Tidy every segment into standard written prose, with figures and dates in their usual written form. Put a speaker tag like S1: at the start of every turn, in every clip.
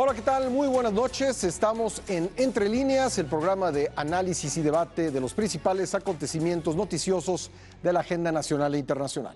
S1: Hola, ¿qué tal? Muy buenas noches. Estamos en Entre Líneas, el programa de análisis y debate de los principales acontecimientos noticiosos de la agenda nacional e internacional.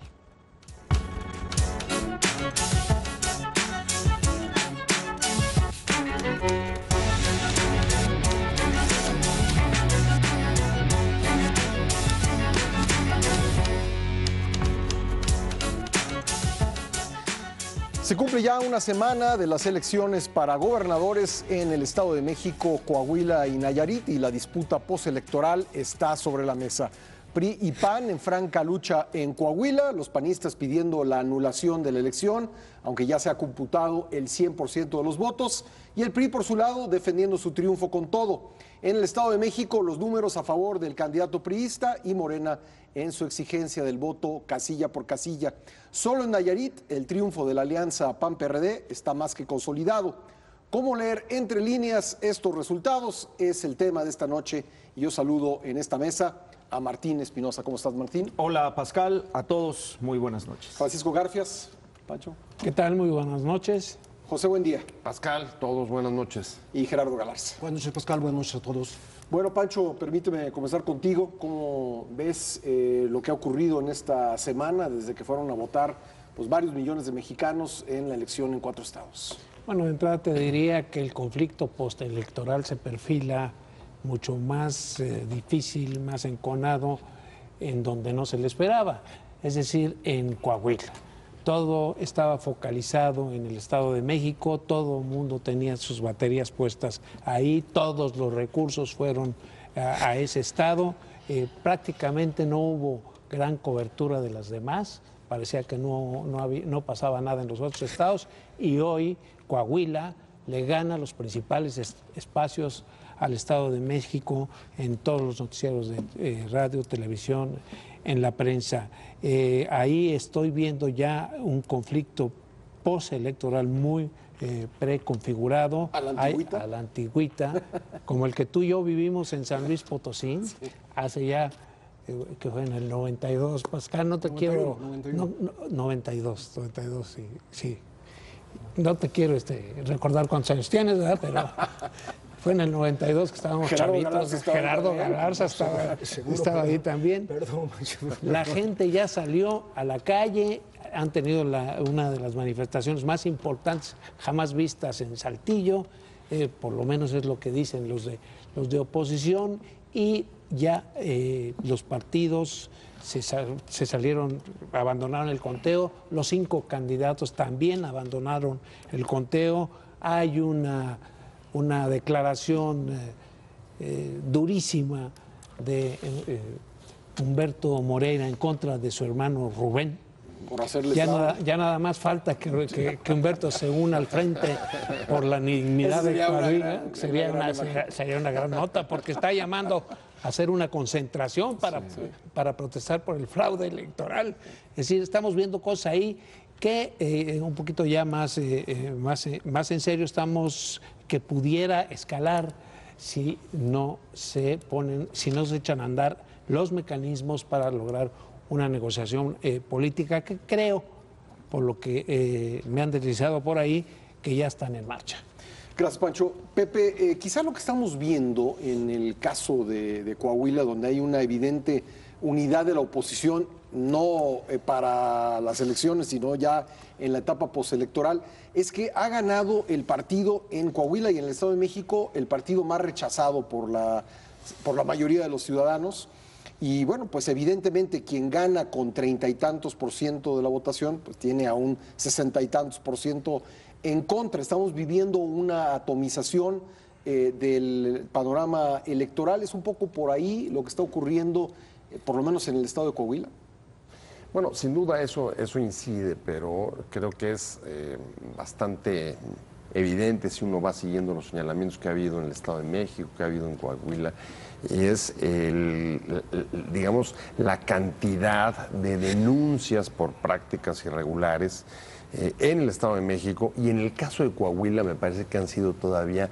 S1: Se cumple ya una semana de las elecciones para gobernadores en el Estado de México, Coahuila y Nayarit, y la disputa postelectoral está sobre la mesa. PRI y PAN en franca lucha en Coahuila, los panistas pidiendo la anulación de la elección, aunque ya se ha computado el 100% de los votos, y el PRI por su lado defendiendo su triunfo con todo. En el Estado de México, los números a favor del candidato priista y Morena en su exigencia del voto casilla por casilla. Solo en Nayarit, el triunfo de la alianza PAN-PRD está más que consolidado. ¿Cómo leer entre líneas estos resultados? Es el tema de esta noche y yo saludo en esta mesa a Martín Espinosa. ¿Cómo estás, Martín?
S2: Hola, Pascal. A todos, muy buenas noches.
S1: Francisco Garfias. Pancho.
S3: ¿Qué tal? Muy buenas noches.
S1: José, buen día.
S4: Pascal, todos buenas noches.
S1: Y Gerardo Galarza.
S5: Buenas noches, Pascal. Buenas noches a todos.
S1: Bueno, Pancho, permíteme comenzar contigo. ¿Cómo ves lo que ha ocurrido en esta semana desde que fueron a votar pues, varios millones de mexicanos en la elección en 4 estados?
S3: Bueno, de entrada te diría que el conflicto postelectoral se perfila mucho más difícil, más enconado, en donde no se le esperaba, es decir, en Coahuila. Todo estaba focalizado en el Estado de México, todo el mundo tenía sus baterías puestas ahí, todos los recursos fueron a ese estado, prácticamente no hubo gran cobertura de las demás, parecía que no pasaba nada en los otros estados, y hoy Coahuila le gana los principales espacios al Estado de México en todos los noticieros de radio, televisión, en la prensa. Ahí estoy viendo ya un conflicto postelectoral muy preconfigurado.
S1: ¿A la antigüita?
S3: A la antigüita, como el que tú y yo vivimos en San Luis Potosí, sí. Hace ya, que fue en el 92, Pascal, no te 91, quiero... 91. No, 92, sí. No te quiero recordar cuántos años tienes, ¿verdad? Pero fue en el 92 que estábamos chavitos. Gerardo Galarza estaba ahí también.
S5: Perdón.
S3: La gente ya salió a la calle, han tenido una de las manifestaciones más importantes jamás vistas en Saltillo, por lo menos es lo que dicen los de oposición, y ya los partidos se salieron, abandonaron el conteo, los 5 candidatos también abandonaron el conteo. Hay una declaración durísima de Humberto Moreira en contra de su hermano Rubén.
S1: Por hacerle
S3: ya nada más falta que Humberto se una al frente por la dignidad de Coahuila. Sería una gran nota, porque está llamando a hacer una concentración para protestar por el fraude electoral. Es decir, estamos viendo cosas ahí que un poquito ya más en serio estamos, que pudiera escalar si no se echan a andar los mecanismos para lograr una negociación política que creo, por lo que me han deslizado por ahí, que ya están en marcha.
S1: Gracias, Pancho. Pepe, quizá lo que estamos viendo en el caso de Coahuila, donde hay una evidente unidad de la oposición, no para las elecciones, sino ya en la etapa postelectoral, es que ha ganado el partido en Coahuila y en el Estado de México, el partido más rechazado por la mayoría de los ciudadanos. Y bueno, pues evidentemente quien gana con 30 y tantos % de la votación, pues tiene a un 60 y tantos % en contra. Estamos viviendo una atomización del panorama electoral. ¿Es un poco por ahí lo que está ocurriendo, por lo menos en el estado de Coahuila?
S4: Bueno, sin duda eso incide, pero creo que es bastante evidente si uno va siguiendo los señalamientos que ha habido en el Estado de México, que ha habido en Coahuila, y es, digamos, la cantidad de denuncias por prácticas irregulares en el Estado de México, y en el caso de Coahuila me parece que han sido todavía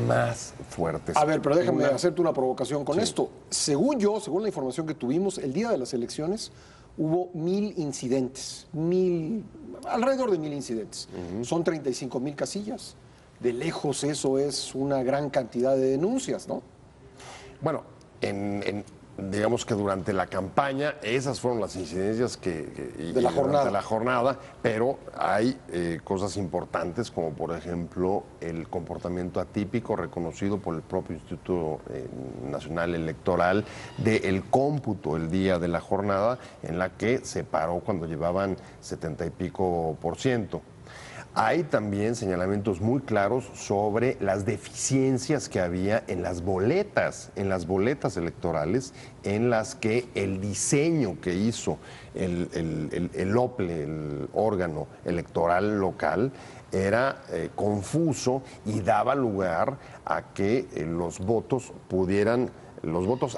S4: más fuertes.
S1: A ver, pero déjame hacerte una provocación con esto. Según la información que tuvimos, el día de las elecciones hubo 1000 incidentes, alrededor de 1000 incidentes. Son 35,000 casillas. de lejos eso es una gran cantidad de denuncias, ¿no?
S4: Bueno, digamos que durante la campaña esas fueron las incidencias
S1: de la jornada.
S4: Durante la jornada, pero hay cosas importantes como por ejemplo el comportamiento atípico reconocido por el propio Instituto Nacional Electoral del cómputo el día de la jornada, en la que se paró cuando llevaban 70 y pico %. Hay también señalamientos muy claros sobre las deficiencias que había en las boletas electorales, en las que el diseño que hizo el OPLE, el órgano electoral local, era confuso y daba lugar a que los votos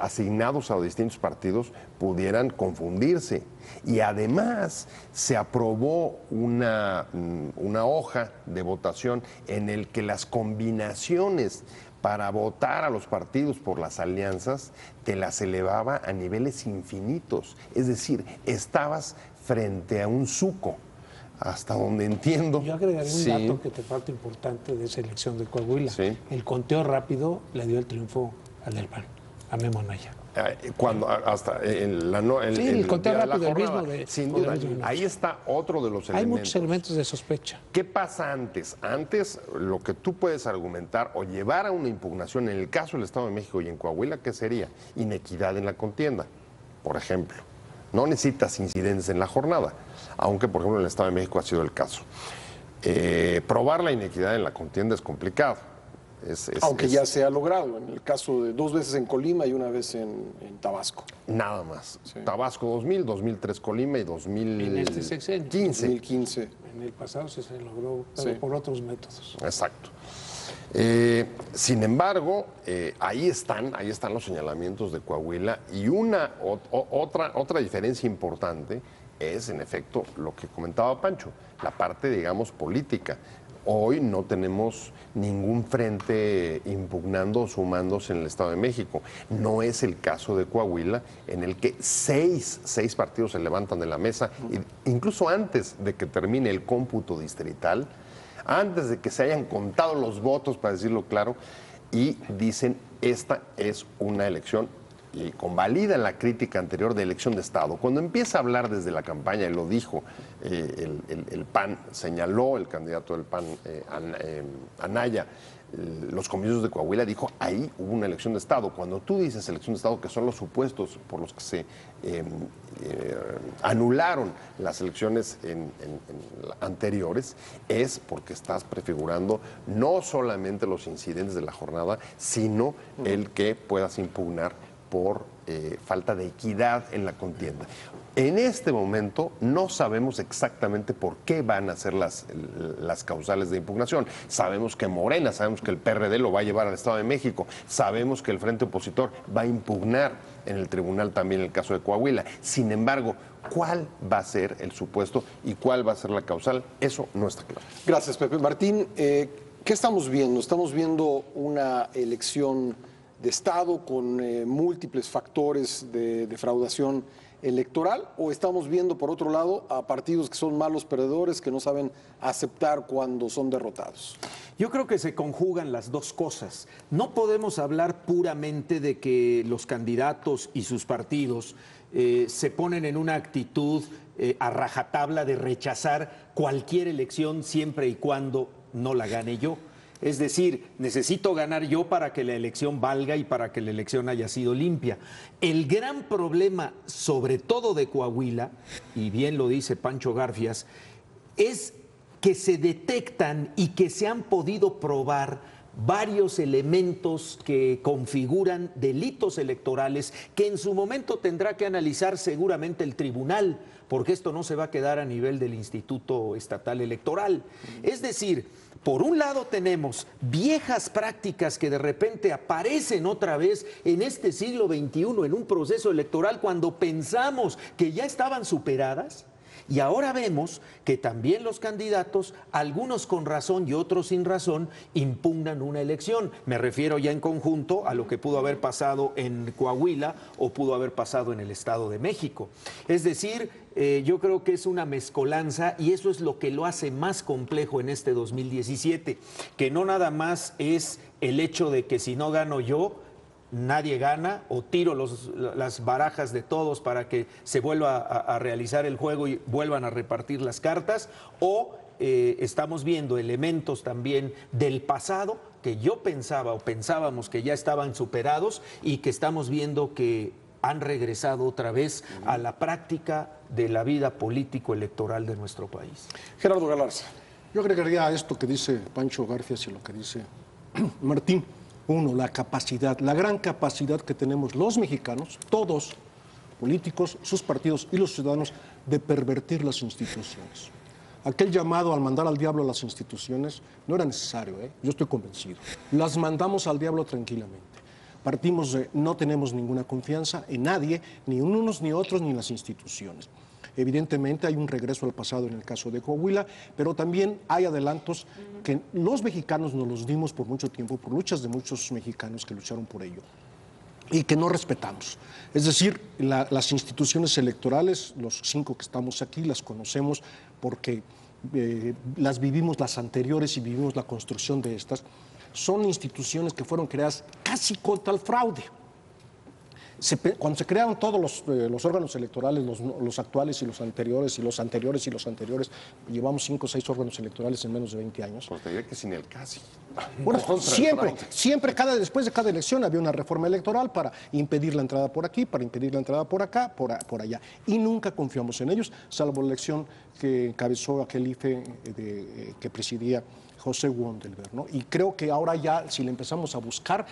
S4: asignados a distintos partidos pudieran confundirse. Y además se aprobó una hoja de votación en el que las combinaciones para votar a los partidos por las alianzas te las elevaba a niveles infinitos. Es decir, estabas frente a un zuco. Hasta donde entiendo.
S3: Yo agregaría un dato que te falta importante de esa elección de Coahuila.
S4: Sí.
S3: El conteo rápido le dio el triunfo al del PAN, a Memo Anaya.
S4: Cuando hasta
S3: el conteo
S4: día de la
S3: rápido, el
S4: jornada,
S3: mismo
S4: sin duda, ahí está otro de los elementos.
S3: Hay muchos elementos de sospecha.
S4: ¿Qué pasa antes? Antes, lo que tú puedes argumentar o llevar a una impugnación en el caso del Estado de México y en Coahuila, ¿qué sería? Inequidad en la contienda, por ejemplo. No necesitas incidentes en la jornada, aunque, por ejemplo, en el Estado de México ha sido el caso. Probar la inequidad en la contienda es complicado.
S1: Aunque ya se ha logrado, en el caso de 2 veces en Colima y 1 vez en Tabasco.
S4: Nada más.
S1: Sí.
S4: Tabasco 2000, 2003 Colima y 2015.
S3: En este sexenio.
S1: 2015.
S3: En el pasado se logró, pero
S1: Sí.
S3: por otros métodos.
S4: Exacto. Sin embargo, ahí están los señalamientos de Coahuila y otra diferencia importante es, en efecto, lo que comentaba Pancho, la parte, digamos, política. Hoy no tenemos ningún frente impugnando o sumándose en el Estado de México. No es el caso de Coahuila, en el que seis partidos se levantan de la mesa, incluso antes de que termine el cómputo distrital, antes de que se hayan contado los votos, para decirlo claro, y dicen, esta es una elección, y convalidan la crítica anterior de elección de Estado. Cuando empieza a hablar desde la campaña, y lo dijo el PAN, señaló el candidato del PAN, Anaya, los comicios de Coahuila, dijo, ahí hubo una elección de Estado. Cuando tú dices elección de Estado, que son los supuestos por los que se anularon las elecciones anteriores, es porque estás prefigurando no solamente los incidentes de la jornada, sino el que puedas impugnar por falta de equidad en la contienda. En este momento no sabemos exactamente por qué van a ser las causales de impugnación. Sabemos que Morena, sabemos que el PRD lo va a llevar al Estado de México, sabemos que el Frente Opositor va a impugnar en el tribunal también el caso de Coahuila. Sin embargo, ¿cuál va a ser el supuesto y cuál va a ser la causal? Eso no está claro.
S1: Gracias, Pepe. Martín, ¿qué estamos viendo? ¿Estamos viendo una elección de Estado con múltiples factores de defraudación electoral, o estamos viendo, por otro lado, a partidos que son malos perdedores, que no saben aceptar cuando son derrotados?
S2: Yo creo que se conjugan las dos cosas. No podemos hablar puramente de que los candidatos y sus partidos se ponen en una actitud a rajatabla de rechazar cualquier elección siempre y cuando no la gane yo. Es decir, necesito ganar yo para que la elección valga y para que la elección haya sido limpia. El gran problema, sobre todo de Coahuila, y bien lo dice Pancho Garfias, es que se detectan y que se han podido probar varios elementos que configuran delitos electorales que en su momento tendrá que analizar seguramente el tribunal, porque esto no se va a quedar a nivel del Instituto Estatal Electoral. Es decir, por un lado tenemos viejas prácticas que de repente aparecen otra vez en este siglo XXI en un proceso electoral cuando pensamos que ya estaban superadas. Y ahora vemos que también los candidatos, algunos con razón y otros sin razón, impugnan una elección. Me refiero ya en conjunto a lo que pudo haber pasado en Coahuila o pudo haber pasado en el Estado de México. Es decir, yo creo que es una mezcolanza y eso es lo que lo hace más complejo en este 2017, que no nada más es el hecho de que si no gano yo, nadie gana, o tiro las barajas de todos para que se vuelva a realizar el juego y vuelvan a repartir las cartas, o estamos viendo elementos también del pasado que yo pensaba o pensábamos que ya estaban superados y que estamos viendo que han regresado otra vez a la práctica de la vida político-electoral de nuestro país.
S1: Gerardo Galarza.
S5: Yo agregaría a esto que dice Pancho García y lo que dice Martín. Uno, la capacidad, la gran capacidad que tenemos los mexicanos, todos, políticos, sus partidos y los ciudadanos, de pervertir las instituciones. Aquel llamado al mandar al diablo a las instituciones no era necesario, yo estoy convencido. Las mandamos al diablo tranquilamente. Partimos de no tenemos ninguna confianza en nadie, ni en unos ni otros, ni en las instituciones. Evidentemente hay un regreso al pasado en el caso de Coahuila, pero también hay adelantos que los mexicanos nos los dimos por mucho tiempo, por luchas de muchos mexicanos que lucharon por ello y que no respetamos. Es decir, las instituciones electorales, los 5 que estamos aquí, las conocemos porque las vivimos las anteriores y vivimos la construcción de estas. Son instituciones que fueron creadas casi contra el fraude. Cuando se crearon todos los órganos electorales, los actuales y los anteriores, y los anteriores y los anteriores, llevamos 5 o 6 órganos electorales en menos de 20 años.
S4: Pues te diría que sin el casi.
S5: Bueno, siempre, después de cada elección había una reforma electoral para impedir la entrada por aquí, para impedir la entrada por acá, por allá. Y nunca confiamos en ellos, salvo la elección que encabezó aquel IFE que presidía José Wondelberg, ¿no? Y creo que ahora ya, si le empezamos a buscar,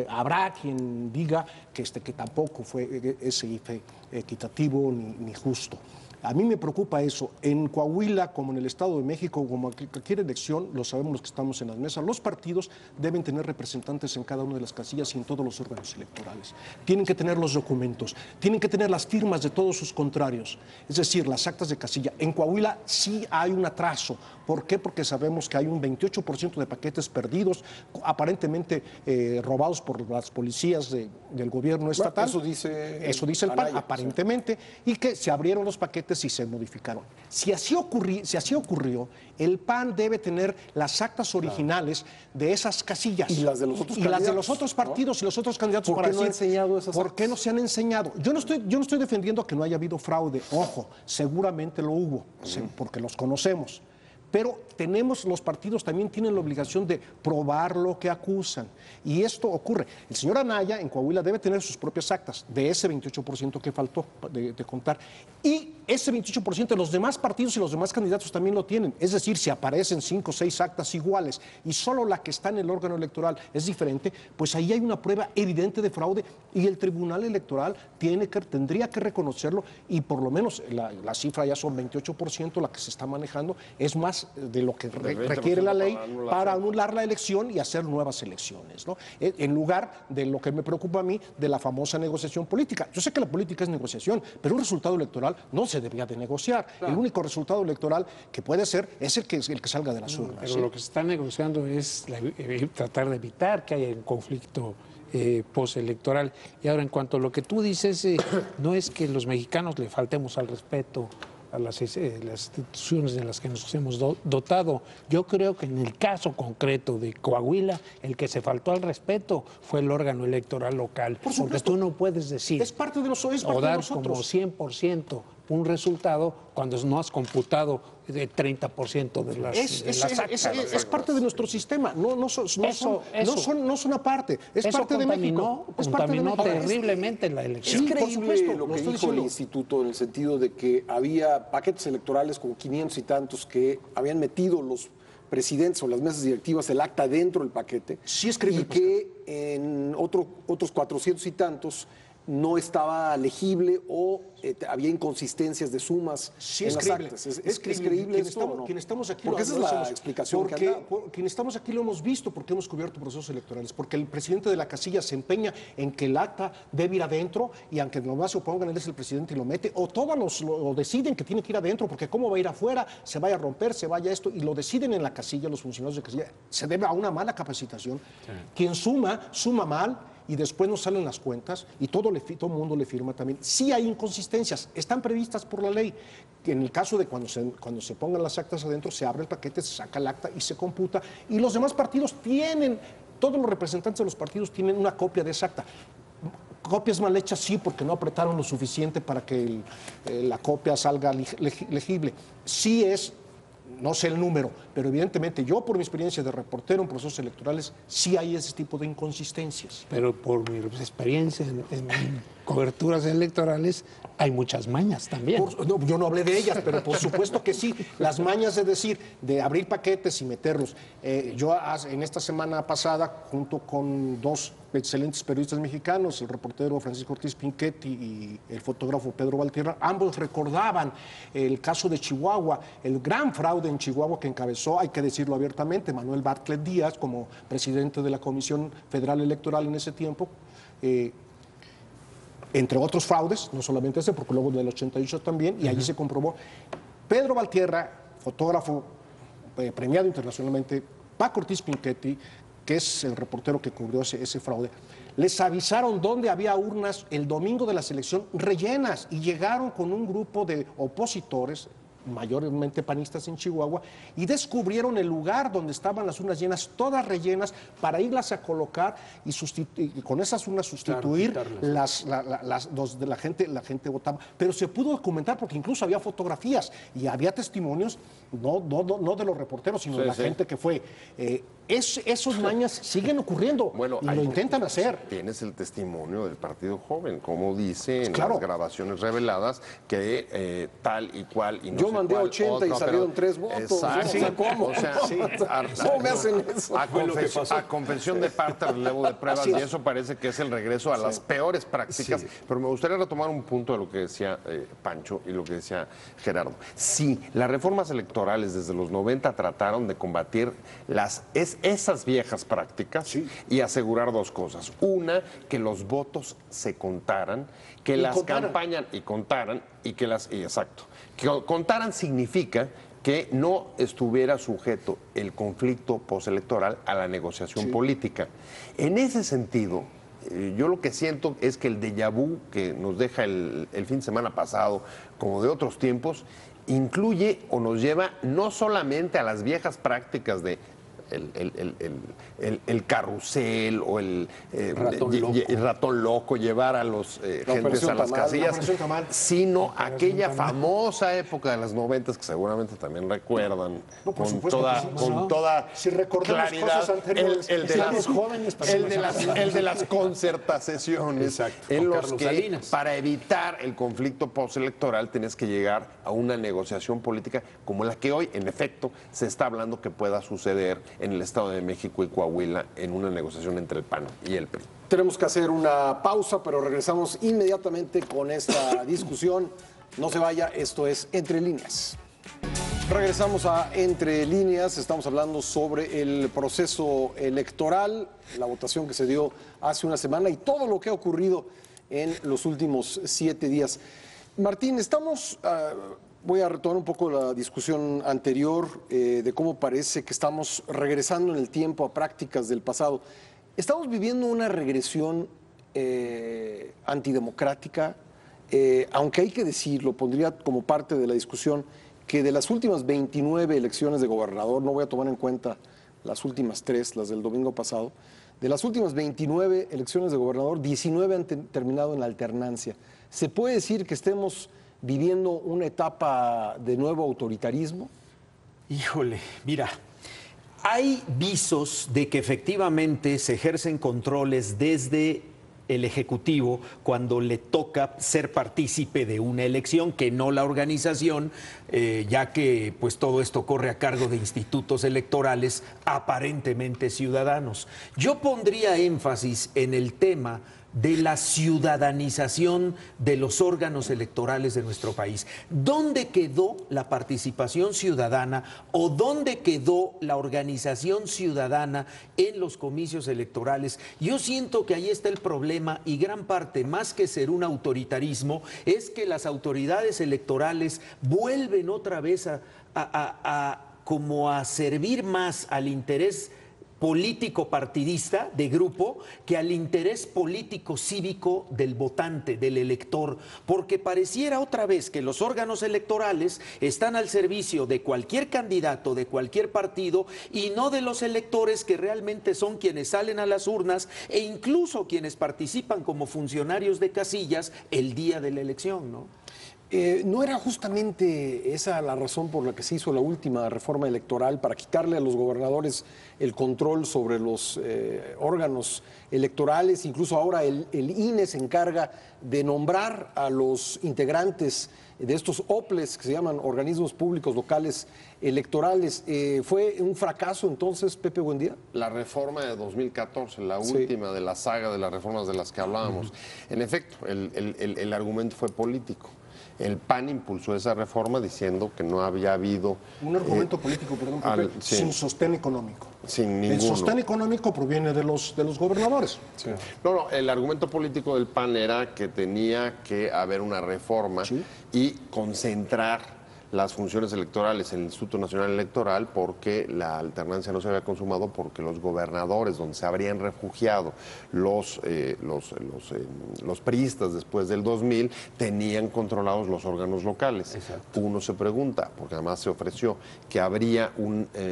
S5: habrá quien diga que tampoco fue ese IFE equitativo ni justo. A mí me preocupa eso. En Coahuila, como en el Estado de México, como en cualquier elección, lo sabemos los que estamos en las mesas, los partidos deben tener representantes en cada una de las casillas y en todos los órganos electorales. Tienen que tener los documentos, tienen que tener las firmas de todos sus contrarios, es decir, las actas de casilla. En Coahuila sí hay un atraso. ¿Por qué? Porque sabemos que hay un 28% de paquetes perdidos, aparentemente robados por las policías del gobierno estatal.
S1: Eso dice
S5: el PAN,
S1: Anaya,
S5: aparentemente, y que se abrieron los paquetes y se modificaron. Si así ocurrió, el PAN debe tener las actas originales de esas casillas.
S1: Y las de los otros
S5: candidatos. Y las de los otros partidos, ¿no? Y los otros candidatos.
S1: ¿Por qué no han enseñado esas actas?
S5: ¿Por qué no se han enseñado? Yo no estoy defendiendo que no haya habido fraude. Ojo, seguramente lo hubo, porque los conocemos. Pero los partidos también tienen la obligación de probar lo que acusan. Y esto ocurre. El señor Anaya en Coahuila debe tener sus propias actas de ese 28% que faltó de contar. Y ese 28% de los demás partidos y los demás candidatos también lo tienen. Es decir, si aparecen 5 o 6 actas iguales y solo la que está en el órgano electoral es diferente, pues ahí hay una prueba evidente de fraude y el Tribunal Electoral tendría que reconocerlo y por lo menos la cifra ya son 28%, la que se está manejando, es más de lo que requiere la ley para anular la elección y hacer nuevas elecciones, ¿no? En lugar de lo que me preocupa a mí, de la famosa negociación política. Yo sé que la política es negociación, pero un resultado electoral no se debería de negociar. Claro. El único resultado electoral que puede ser es el que salga de las urnas.
S3: Pero lo que se está negociando es tratar de evitar que haya un conflicto postelectoral. Y ahora, en cuanto a lo que tú dices, no es que los mexicanos le faltemos al respeto a las instituciones de las que nos hemos dotado. Yo creo que en el caso concreto de Coahuila, el que se faltó al respeto fue el órgano electoral local. Porque tú no puedes decir
S5: es parte de nosotros.
S3: Como 100% un resultado cuando no has computado de 30% de las actas.
S5: Es parte de nuestro sistema, no son aparte, es parte de México.
S3: Contaminó terriblemente la elección.
S1: Es creíble lo que dijo el instituto en el sentido de que había paquetes electorales como 500 y tantos que habían metido los presidentes o las mesas directivas el acta dentro del paquete.
S5: Sí, es creíble.
S1: Y que en otros 400 y tantos no estaba legible o había inconsistencias de sumas en las actas. ¿Es creíble esto o no?
S5: Quien estamos aquí
S1: porque esa es la explicación que han dado.
S5: Quien estamos aquí lo hemos visto porque hemos cubierto procesos electorales, porque el presidente de la casilla se empeña en que el acta debe ir adentro y aunque nomás se opongan, él es el presidente y lo mete, o todos lo deciden que tiene que ir adentro porque cómo va a ir afuera, se vaya a romper, se vaya esto, y lo deciden en la casilla los funcionarios de casilla. Se debe a una mala capacitación. Sí. Quien suma mal y después no salen las cuentas y todo el mundo le firma también. Sí hay inconsistencias, están previstas por la ley. En el caso de cuando se pongan las actas adentro, se abre el paquete, se saca el acta y se computa. Y los demás partidos tienen, todos los representantes de los partidos tienen una copia de esa acta. Copias mal hechas, sí, porque no apretaron lo suficiente para que la copia salga legible. Sí es, no sé el número, pero evidentemente yo por mi experiencia de reportero en procesos electorales, sí hay ese tipo de inconsistencias.
S3: Pero por mi experiencia en coberturas electorales hay muchas mañas también.
S5: No, yo no hablé de ellas, pero por supuesto que sí. Las mañas de decir, de abrir paquetes y meterlos. Yo en esta semana pasada, junto con dos excelentes periodistas mexicanos, el reportero Francisco Ortiz Pinchetti y el fotógrafo Pedro Valtierra, ambos recordaban el caso de Chihuahua, el gran fraude en Chihuahua que encabezó, hay que decirlo abiertamente, Manuel Bartlett Díaz, como presidente de la Comisión Federal Electoral en ese tiempo, entre otros fraudes, no solamente ese, porque luego del 88 también, y allí se comprobó. Pedro Valtierra, fotógrafo premiado internacionalmente, Paco Ortiz Pinchetti, que es el reportero que cubrió ese fraude, les avisaron dónde había urnas el domingo de la elección rellenas y llegaron con un grupo de opositores, mayormente panistas en Chihuahua, y descubrieron el lugar donde estaban las urnas llenas, todas rellenas, para irlas a colocar y con esas urnas sustituir, claro, la gente votaba. Pero se pudo documentar porque incluso había fotografías y había testimonios, no de los reporteros, sino de la gente que fue. Esos mañas siguen ocurriendo, bueno, y lo intentan hacer.
S4: Tienes el testimonio del Partido Joven, como dice en las grabaciones reveladas, que tal y cual y no
S1: yo mandé 80 y salieron 3 votos.
S4: Exacto.
S1: Sí, ¿cómo?
S4: O sea,
S1: ¿cómo me hacen eso?
S4: A confesión de parte, relevo de pruebas, y eso parece que es el regreso a las peores prácticas. Sí. Pero me gustaría retomar un punto de lo que decía Pancho y lo que decía Gerardo. Sí, las reformas electorales desde los 90 trataron de combatir esas viejas prácticas y asegurar dos cosas. Una, que los votos se contaran, que las campañas contaran y que las... exacto. Que contaran significa que no estuviera sujeto el conflicto postelectoral a la negociación política. En ese sentido, yo lo que siento es que el déjà vu que nos deja el fin de semana pasado, como de otros tiempos, incluye o nos lleva no solamente a las viejas prácticas de el carrusel o el ratón loco, llevar a los gentes a las casillas, sino aquella famosa época de los 90 que seguramente también recuerdan con toda
S5: si recordamos
S4: claridad,
S5: cosas anteriores,
S4: el de las concertaciones, en los que Salinas, para evitar el conflicto postelectoral tienes que llegar a una negociación política como la que hoy, en efecto, se está hablando que pueda suceder en el Estado de México y Coahuila en una negociación entre el PAN y el PRI.
S1: Tenemos que hacer una pausa, pero regresamos inmediatamente con esta discusión. No se vaya, esto es Entre Líneas. Regresamos a Entre Líneas, estamos hablando sobre el proceso electoral, la votación que se dio hace una semana y todo lo que ha ocurrido en los últimos 7 días. Martín, voy a retomar un poco la discusión anterior de cómo parece que estamos regresando en el tiempo a prácticas del pasado. Estamos viviendo una regresión antidemocrática, aunque hay que decirlo, pondría como parte de la discusión que de las últimas 29 elecciones de gobernador, no voy a tomar en cuenta las últimas 3, las del domingo pasado, de las últimas 29 elecciones de gobernador, 19 han terminado en alternancia. ¿Se puede decir que estemos viviendo una etapa de nuevo autoritarismo?
S2: Híjole, mira, hay visos de que efectivamente se ejercen controles desde el Ejecutivo cuando le toca ser partícipe de una elección, que no la organización, ya que pues todo esto corre a cargo de institutos electorales aparentemente ciudadanos. Yo pondría énfasis en el tema de la ciudadanización de los órganos electorales de nuestro país. ¿Dónde quedó la participación ciudadana o dónde quedó la organización ciudadana en los comicios electorales? Yo siento que ahí está el problema y gran parte, más que ser un autoritarismo, es que las autoridades electorales vuelven otra vez como a servir más al interés político partidista de grupo que al interés político cívico del votante, del elector, porque pareciera otra vez que los órganos electorales están al servicio de cualquier candidato, de cualquier partido y no de los electores que realmente son quienes salen a las urnas e incluso quienes participan como funcionarios de casillas el día de la elección, ¿no?
S1: ¿No era justamente esa la razón por la que se hizo la última reforma electoral, para quitarle a los gobernadores el control sobre los órganos electorales? Incluso ahora el INE se encarga de nombrar a los integrantes de estos OPLES, que se llaman Organismos Públicos Locales Electorales. ¿Fue un fracaso entonces, Pepe Buendía?
S4: La reforma de 2014, la última de la saga de las reformas de las que hablábamos. En efecto, el argumento fue político. El PAN impulsó esa reforma diciendo que no había habido...
S5: Un argumento político, perdón, Pepe,
S4: sí.
S5: sin sostén económico.
S4: Sin ninguno.
S5: El sostén económico proviene de los gobernadores.
S4: Sí. No, el argumento político del PAN era que tenía que haber una reforma y concentrar las funciones electorales en el Instituto Nacional Electoral, porque la alternancia no se había consumado, porque los gobernadores, donde se habrían refugiado los priistas después del 2000, tenían controlados los órganos locales. Exacto. Uno se pregunta, porque además se ofreció que habría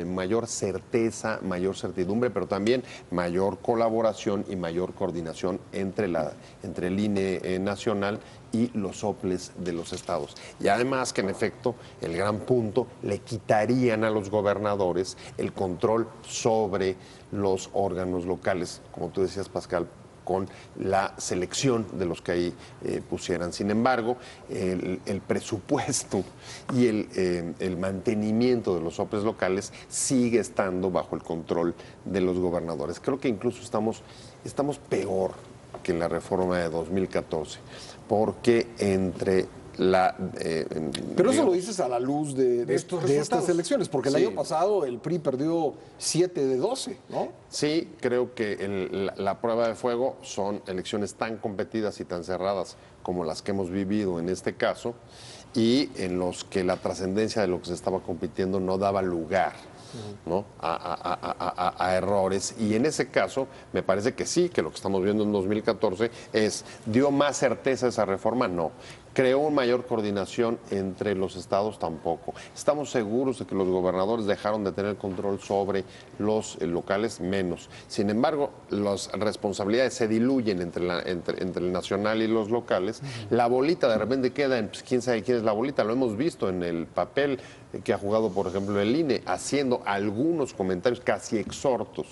S4: mayor certeza, mayor certidumbre, pero también mayor colaboración y mayor coordinación entre el INE nacional y los OPLES de los estados. Y además que en efecto, el gran punto, le quitarían a los gobernadores el control sobre los órganos locales, como tú decías, Pascal, con la selección de los que ahí pusieran. Sin embargo, el presupuesto y el mantenimiento de los OPLES locales sigue estando bajo el control de los gobernadores. Creo que incluso estamos peor que en la reforma de 2014, porque entre la...
S1: Pero eso lo dices a la luz de estas elecciones, porque el año pasado el PRI perdió 7 de 12, ¿no?
S4: Sí, creo que la prueba de fuego son elecciones tan competidas y tan cerradas como las que hemos vivido en este caso, y en los que la trascendencia de lo que se estaba compitiendo no daba lugar, ¿no? a errores. Y en ese caso me parece que sí, que lo que estamos viendo en 2014 ¿dio más certeza esa reforma? No. ¿Creó mayor coordinación entre los estados? Tampoco. ¿Estamos seguros de que los gobernadores dejaron de tener control sobre los locales? Menos. Sin embargo, las responsabilidades se diluyen entre el nacional y los locales. La bolita de repente queda en, pues, quién sabe quién es la bolita. Lo hemos visto en el papel que ha jugado, por ejemplo, el INE, haciendo algunos comentarios casi exhortos,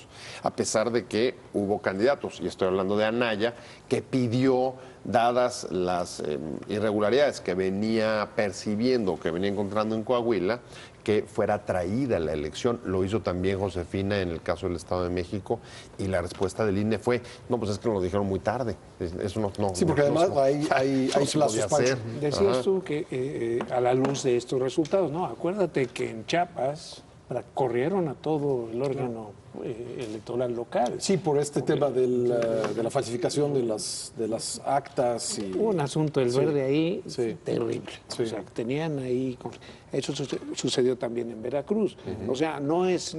S4: a pesar de que hubo candidatos, y estoy hablando de Anaya, que pidió, dadas las irregularidades que venía percibiendo, que venía encontrando en Coahuila, que fuera traída la elección. Lo hizo también Josefina en el caso del Estado de México, y la respuesta del INE fue, no, pues es que nos lo dijeron muy tarde. Eso no.
S1: Sí, porque además hay plazos, Pancho.
S3: Decías tú que a la luz de estos resultados, ¿no? Acuérdate que en Chiapas corrieron a todo el órgano electoral local.
S1: Sí, por este tema de la falsificación de las actas. Y...
S3: Hubo un asunto del verde ahí terrible.
S1: Sí.
S3: O sea, tenían ahí... Eso sucedió también en Veracruz. O sea, no es...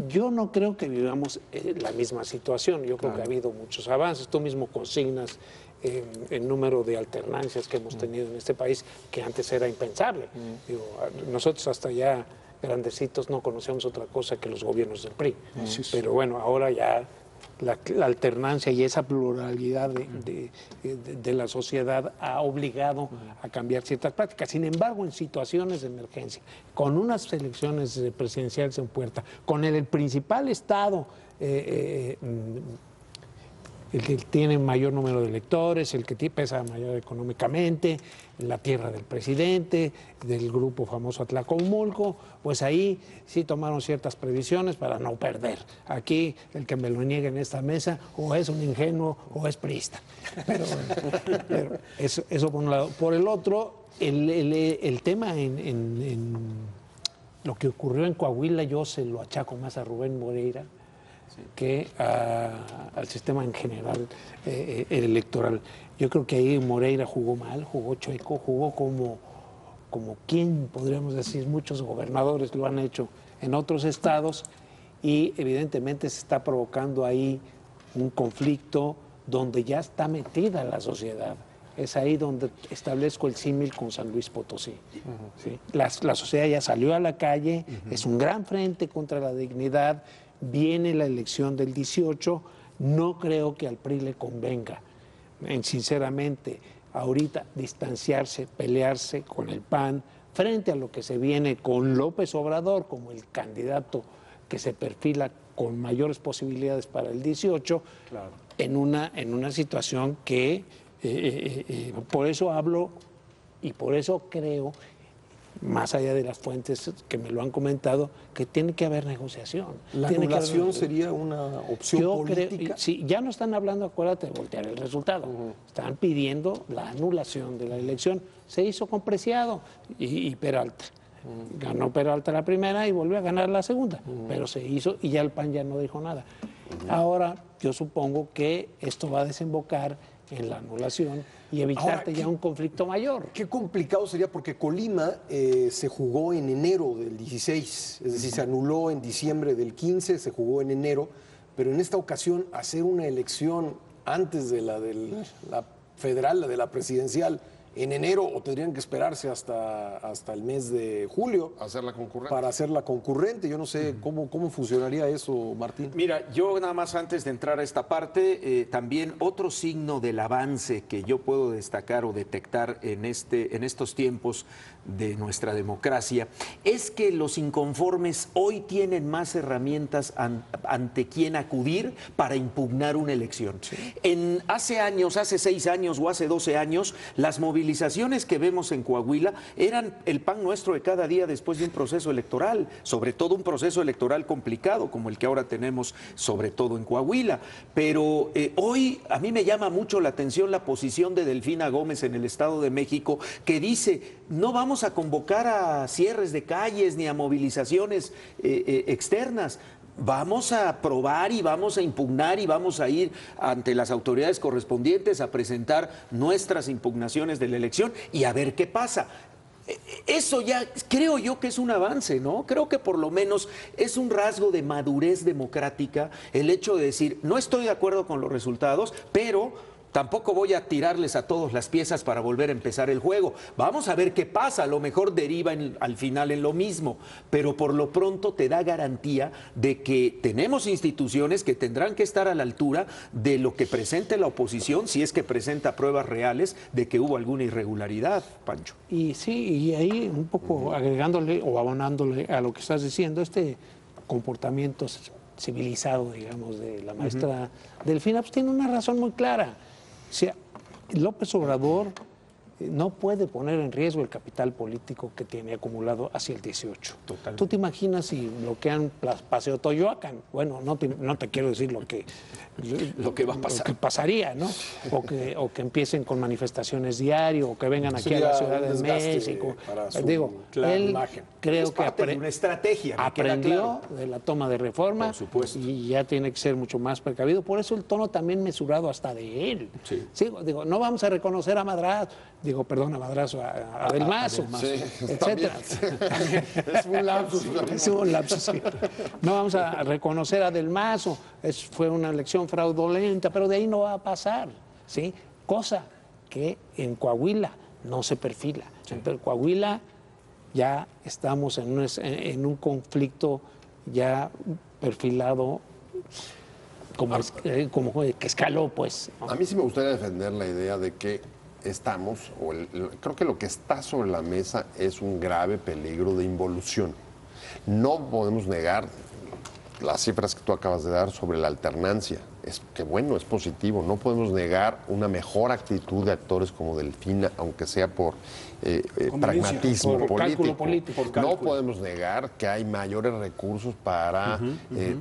S3: Yo no creo que vivamos la misma situación. Yo creo que ha habido muchos avances. Tú mismo consignas el número de alternancias que hemos tenido en este país, que antes era impensable. Digo, nosotros hasta ya grandecitos no conocemos otra cosa que los gobiernos del PRI. Pero bueno, ahora ya la alternancia y esa pluralidad de la sociedad ha obligado a cambiar ciertas prácticas. Sin embargo, en situaciones de emergencia, con unas elecciones presidenciales en puerta, con el principal estado, el que tiene mayor número de electores, el que pesa mayor económicamente, la tierra del presidente, del grupo famoso Atlacomulco, pues ahí sí tomaron ciertas previsiones para no perder. Aquí el que me lo niegue en esta mesa o es un ingenuo o es priista. Pero eso por un lado. Por el otro, el tema en lo que ocurrió en Coahuila, yo se lo achaco más a Rubén Moreira que al sistema en general electoral. Yo creo que ahí Moreira jugó mal, jugó chueco, jugó como quien podríamos decir muchos gobernadores lo han hecho en otros estados, y evidentemente se está provocando ahí un conflicto donde ya está metida la sociedad. Es ahí donde establezco el símil con San Luis Potosí. ¿Sí? La sociedad ya salió a la calle, es un gran frente contra la dignidad, viene la elección del 18, no creo que al PRI le convenga, sinceramente, ahorita distanciarse, pelearse con el PAN, frente a lo que se viene con López Obrador como el candidato que se perfila con mayores posibilidades para el 18, claro, en una situación que, por eso hablo y por eso creo, más allá de las fuentes que me lo han comentado, que tiene que haber negociación.
S5: ¿La anulación sería una opción política?
S3: Sí, ya no están hablando, acuérdate, de voltear el resultado. Están pidiendo la anulación de la elección. Se hizo con Preciado y Peralta. Ganó Peralta la primera y volvió a ganar la segunda, pero se hizo y ya el PAN ya no dijo nada. Ahora yo supongo que esto va a desembocar en la anulación y evitarte ya un conflicto mayor.
S5: Qué complicado sería porque Colima se jugó en enero del 16, es decir, se anuló en diciembre del 15, se jugó en enero, pero en esta ocasión hacer una elección antes de la federal, la de la presidencial, en enero, o tendrían que esperarse hasta el mes de julio
S4: Hacerla concurrente.
S5: para hacerla concurrente. Yo no sé cómo funcionaría eso, Martín.
S2: Mira, yo nada más antes de entrar a esta parte, también otro signo del avance que yo puedo destacar o detectar en estos tiempos de nuestra democracia es que los inconformes hoy tienen más herramientas ante quién acudir para impugnar una elección. Sí. Hace 6 años o hace 12 años, las movilizaciones que vemos en Coahuila eran el pan nuestro de cada día después de un proceso electoral, sobre todo un proceso electoral complicado como el que ahora tenemos, sobre todo en Coahuila. Pero hoy a mí me llama mucho la atención la posición de Delfina Gómez en el Estado de México, que dice: no vamos a convocar a cierres de calles ni a movilizaciones externas. Vamos a probar y vamos a impugnar y vamos a ir ante las autoridades correspondientes a presentar nuestras impugnaciones de la elección y a ver qué pasa. Eso ya creo yo que es un avance, ¿no? Creo que por lo menos es un rasgo de madurez democrática el hecho de decir: no estoy de acuerdo con los resultados, pero tampoco voy a tirarles a todos las piezas para volver a empezar el juego. Vamos a ver qué pasa, a lo mejor deriva al final en lo mismo, pero por lo pronto te da garantía de que tenemos instituciones que tendrán que estar a la altura de lo que presente la oposición, si es que presenta pruebas reales de que hubo alguna irregularidad, Pancho.
S3: Y sí, y ahí un poco agregándole o abonándole a lo que estás diciendo, este comportamiento civilizado, digamos, de la maestra Delfina, pues tiene una razón muy clara. O sea, López Obrador no puede poner en riesgo el capital político que tiene acumulado hacia el 18. Totalmente. ¿Tú te imaginas si bloquean Paseo Toyoacán? Bueno, no te quiero decir lo que va a pasar. Lo que pasaría, ¿no? O que empiecen con manifestaciones diario, o que vengan aquí a la Ciudad de México. Digo, él
S2: imagen.
S3: Creo que
S2: una estrategia.
S3: Aprendió de la toma de Reforma.
S2: Por supuesto.
S3: Y ya tiene que ser mucho más precavido. Por eso el tono también mesurado hasta de él. Sí. Sí, digo, no vamos a reconocer a Madrazo. A Madrazo, a Del Mazo,
S4: sí,
S3: etcétera.
S4: Es un lapsus.
S3: Es un lapsus, sí. No vamos a reconocer a Del Mazo, fue una elección fraudulenta, pero de ahí no va a pasar, ¿sí? Cosa que en Coahuila no se perfila. Sí. En Coahuila ya estamos en un conflicto ya perfilado como que escaló, pues, ¿no?
S4: A mí sí me gustaría defender la idea de que creo que lo que está sobre la mesa es un grave peligro de involución. No podemos negar las cifras que tú acabas de dar sobre la alternancia. Es positivo. No podemos negar una mejor actitud de actores como Delfina, aunque sea por pragmatismo político. No podemos negar que hay mayores recursos para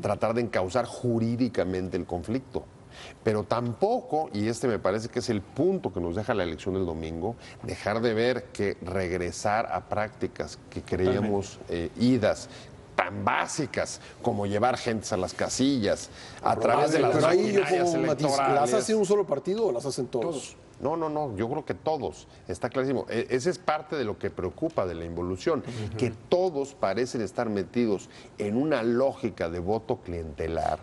S4: tratar de encauzar jurídicamente el conflicto. Pero tampoco, y este me parece que es el punto que nos deja la elección del domingo, dejar de ver que regresar a prácticas que creíamos idas tan básicas como llevar gentes a las casillas a través de las
S1: Pero ahí yo
S4: maquinarias
S1: pongo un matiz.
S4: electorales.
S1: ¿Las hace un solo partido o las hacen todos?
S4: No, yo creo que todos, está clarísimo. Ese es parte de lo que preocupa de la involución, que todos parecen estar metidos en una lógica de voto clientelar,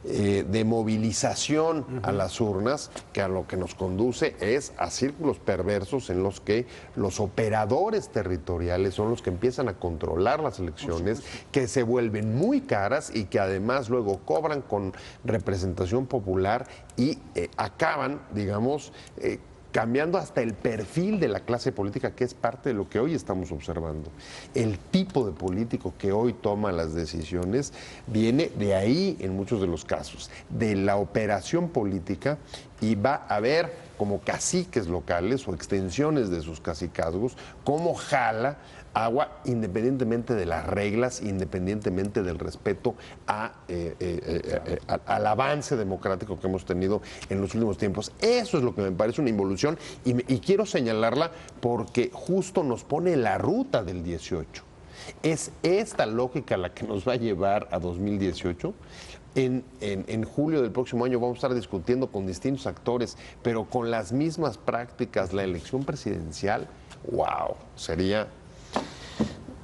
S4: de movilización a las urnas, que a lo que nos conduce es a círculos perversos en los que los operadores territoriales son los que empiezan a controlar las elecciones, que se vuelven muy caras y que además luego cobran con representación popular y acaban, digamos, cambiando hasta el perfil de la clase política, que es parte de lo que hoy estamos observando. El tipo de político que hoy toma las decisiones viene de ahí en muchos de los casos, de la operación política, y va a haber como caciques locales o extensiones de sus cacicazgos, cómo jala agua independientemente de las reglas, independientemente del respeto al avance democrático que hemos tenido en los últimos tiempos. Eso es lo que me parece una involución y quiero señalarla porque justo nos pone la ruta del 18. Es esta lógica la que nos va a llevar a 2018. En julio del próximo año vamos a estar discutiendo con distintos actores, pero con las mismas prácticas, la elección presidencial. ¡Wow! Sería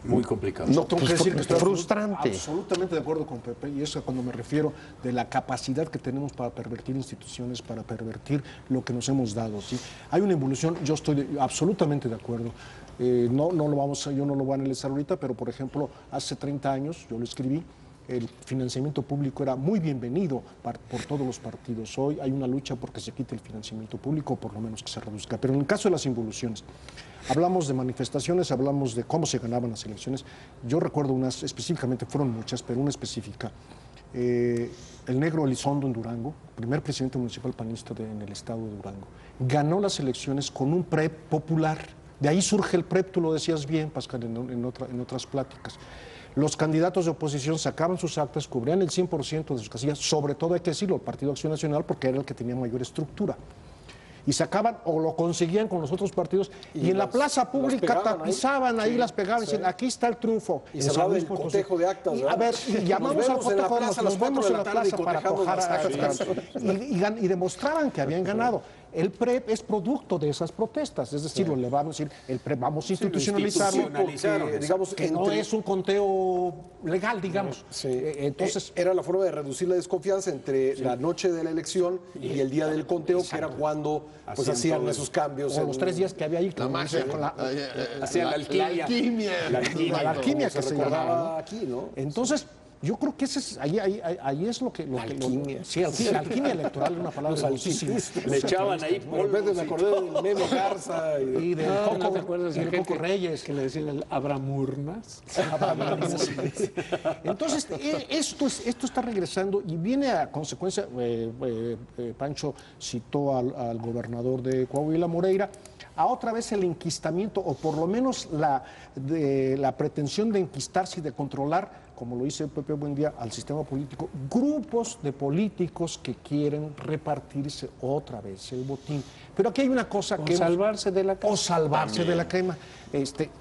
S2: muy complicado.
S5: No, tengo que decir que estoy
S4: frustrante.
S5: Absolutamente de acuerdo con Pepe, y eso cuando me refiero de la capacidad que tenemos para pervertir instituciones, para pervertir lo que nos hemos dado. ¿Sí? Hay una involución, yo estoy absolutamente de acuerdo. Yo no lo voy a analizar ahorita, pero por ejemplo, hace 30 años, yo lo escribí, el financiamiento público era muy bienvenido por todos los partidos. Hoy hay una lucha porque se quite el financiamiento público, o por lo menos que se reduzca. Pero en el caso de las involuciones, hablamos de manifestaciones, hablamos de cómo se ganaban las elecciones. Yo recuerdo unas, específicamente fueron muchas, pero una específica. El negro Elizondo en Durango, primer presidente municipal panista en el estado de Durango, ganó las elecciones con un PREP popular. De ahí surge el PREP, tú lo decías bien, Pascal, en otras pláticas. Los candidatos de oposición sacaban sus actas, cubrían el 100% de sus casillas, sobre todo hay que decirlo, el Partido Acción Nacional, porque era el que tenía mayor estructura. Y sacaban o lo conseguían con los otros partidos y en la plaza pública tapizaban ahí, las pegaban y decían, aquí está el triunfo.
S1: Y se hablaba del cotejo de actas.
S5: A ver, llamamos al cotejo, nos vemos en la plaza para cojar actas. Y demostraban que habían ganado. El PREP es producto de esas protestas, es decir, le vamos a decir, el PREP vamos a institucionalizarlo porque, digamos, que no es un conteo legal, digamos.
S1: Sí. Entonces, era la forma de reducir la desconfianza entre la noche de la elección y el día del conteo, que era cuando pues hacían esos cambios.
S5: O los 3 días que había ahí.
S2: Hacían la alquimia.
S5: La alquimia que se llamaba
S1: aquí, ¿no?
S5: Entonces, yo creo que ahí es lo que...
S1: alquimia.
S5: Sí, la alquimia electoral es una palabra dulcísima.
S2: Le echaban ahí
S1: De repente me acordé del Meme Garza
S5: y del
S3: ¿No te acuerdas
S5: del
S3: de
S5: Coco Reyes?
S3: que le decían el Abramurnas?
S5: Entonces, esto está regresando y viene a consecuencia, Pancho citó al gobernador de Coahuila, Moreira, a otra vez el enquistamiento, o por lo menos la pretensión de enquistarse y de controlar, como lo dice Pepe Buendía, al sistema político, grupos de políticos que quieren repartirse otra vez el botín. Pero aquí hay una cosa que...
S3: salvarse de la quema.
S5: O salvarse de la quema.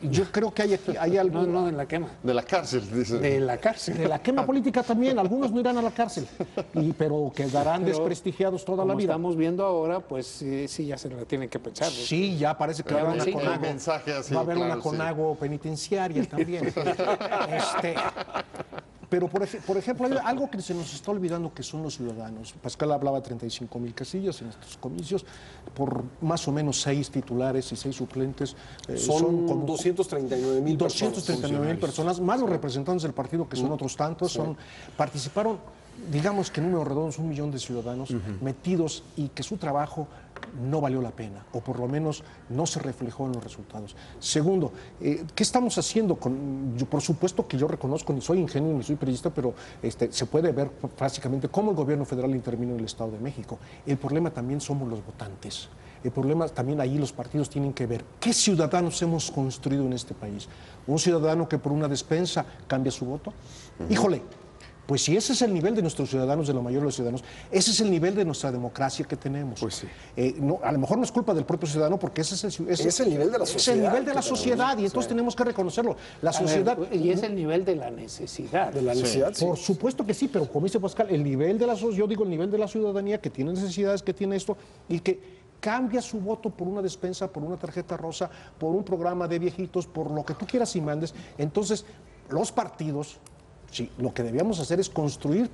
S5: Yo creo que hay algo...
S3: No, de la quema.
S4: De la cárcel, dice.
S3: De la cárcel.
S5: De la quema política también, algunos no irán a la cárcel, pero quedarán desprestigiados toda la vida.
S3: Estamos viendo ahora, pues sí, ya se la tienen que pensar.
S5: Sí, ya parece que va a haber
S4: va
S5: a haber una CONAGO penitenciaria también. Pero, por ejemplo, hay algo que se nos está olvidando, que son los ciudadanos. Pascal hablaba de 35,000 casillas en estos comicios, por más o menos 6 titulares y 6 suplentes.
S1: Son como 239,000
S5: personas, más los representantes del partido, que son otros tantos. Participaron, digamos que en números redondos, 1 millón de ciudadanos metidos, y que su trabajo no valió la pena, o por lo menos no se reflejó en los resultados. Segundo, ¿qué estamos haciendo? Por supuesto que yo reconozco, ni soy ingenuo ni soy periodista, pero se puede ver básicamente cómo el gobierno federal intervino en el Estado de México. El problema también somos los votantes. El problema también ahí los partidos tienen que ver qué ciudadanos hemos construido en este país. Un ciudadano que por una despensa cambia su voto. Híjole, Pues si ese es el nivel de nuestros ciudadanos, de la mayoría de los ciudadanos, ese es el nivel de nuestra democracia que tenemos.
S1: Pues sí.
S5: No, a lo mejor no es culpa del propio ciudadano, porque ese es el
S1: nivel de la sociedad.
S5: Es el nivel de la sociedad, y entonces tenemos que reconocerlo. La sociedad...
S3: Y es el nivel de la necesidad.
S1: De la necesidad, sí.
S5: Por supuesto que sí, pero como dice Pascal, el nivel de la yo digo el nivel de la ciudadanía que tiene necesidades, que tiene esto, y que cambia su voto por una despensa, por una tarjeta rosa, por un programa de viejitos, por lo que tú quieras y mandes. Entonces, los partidos... Sí, lo que debíamos hacer es construir,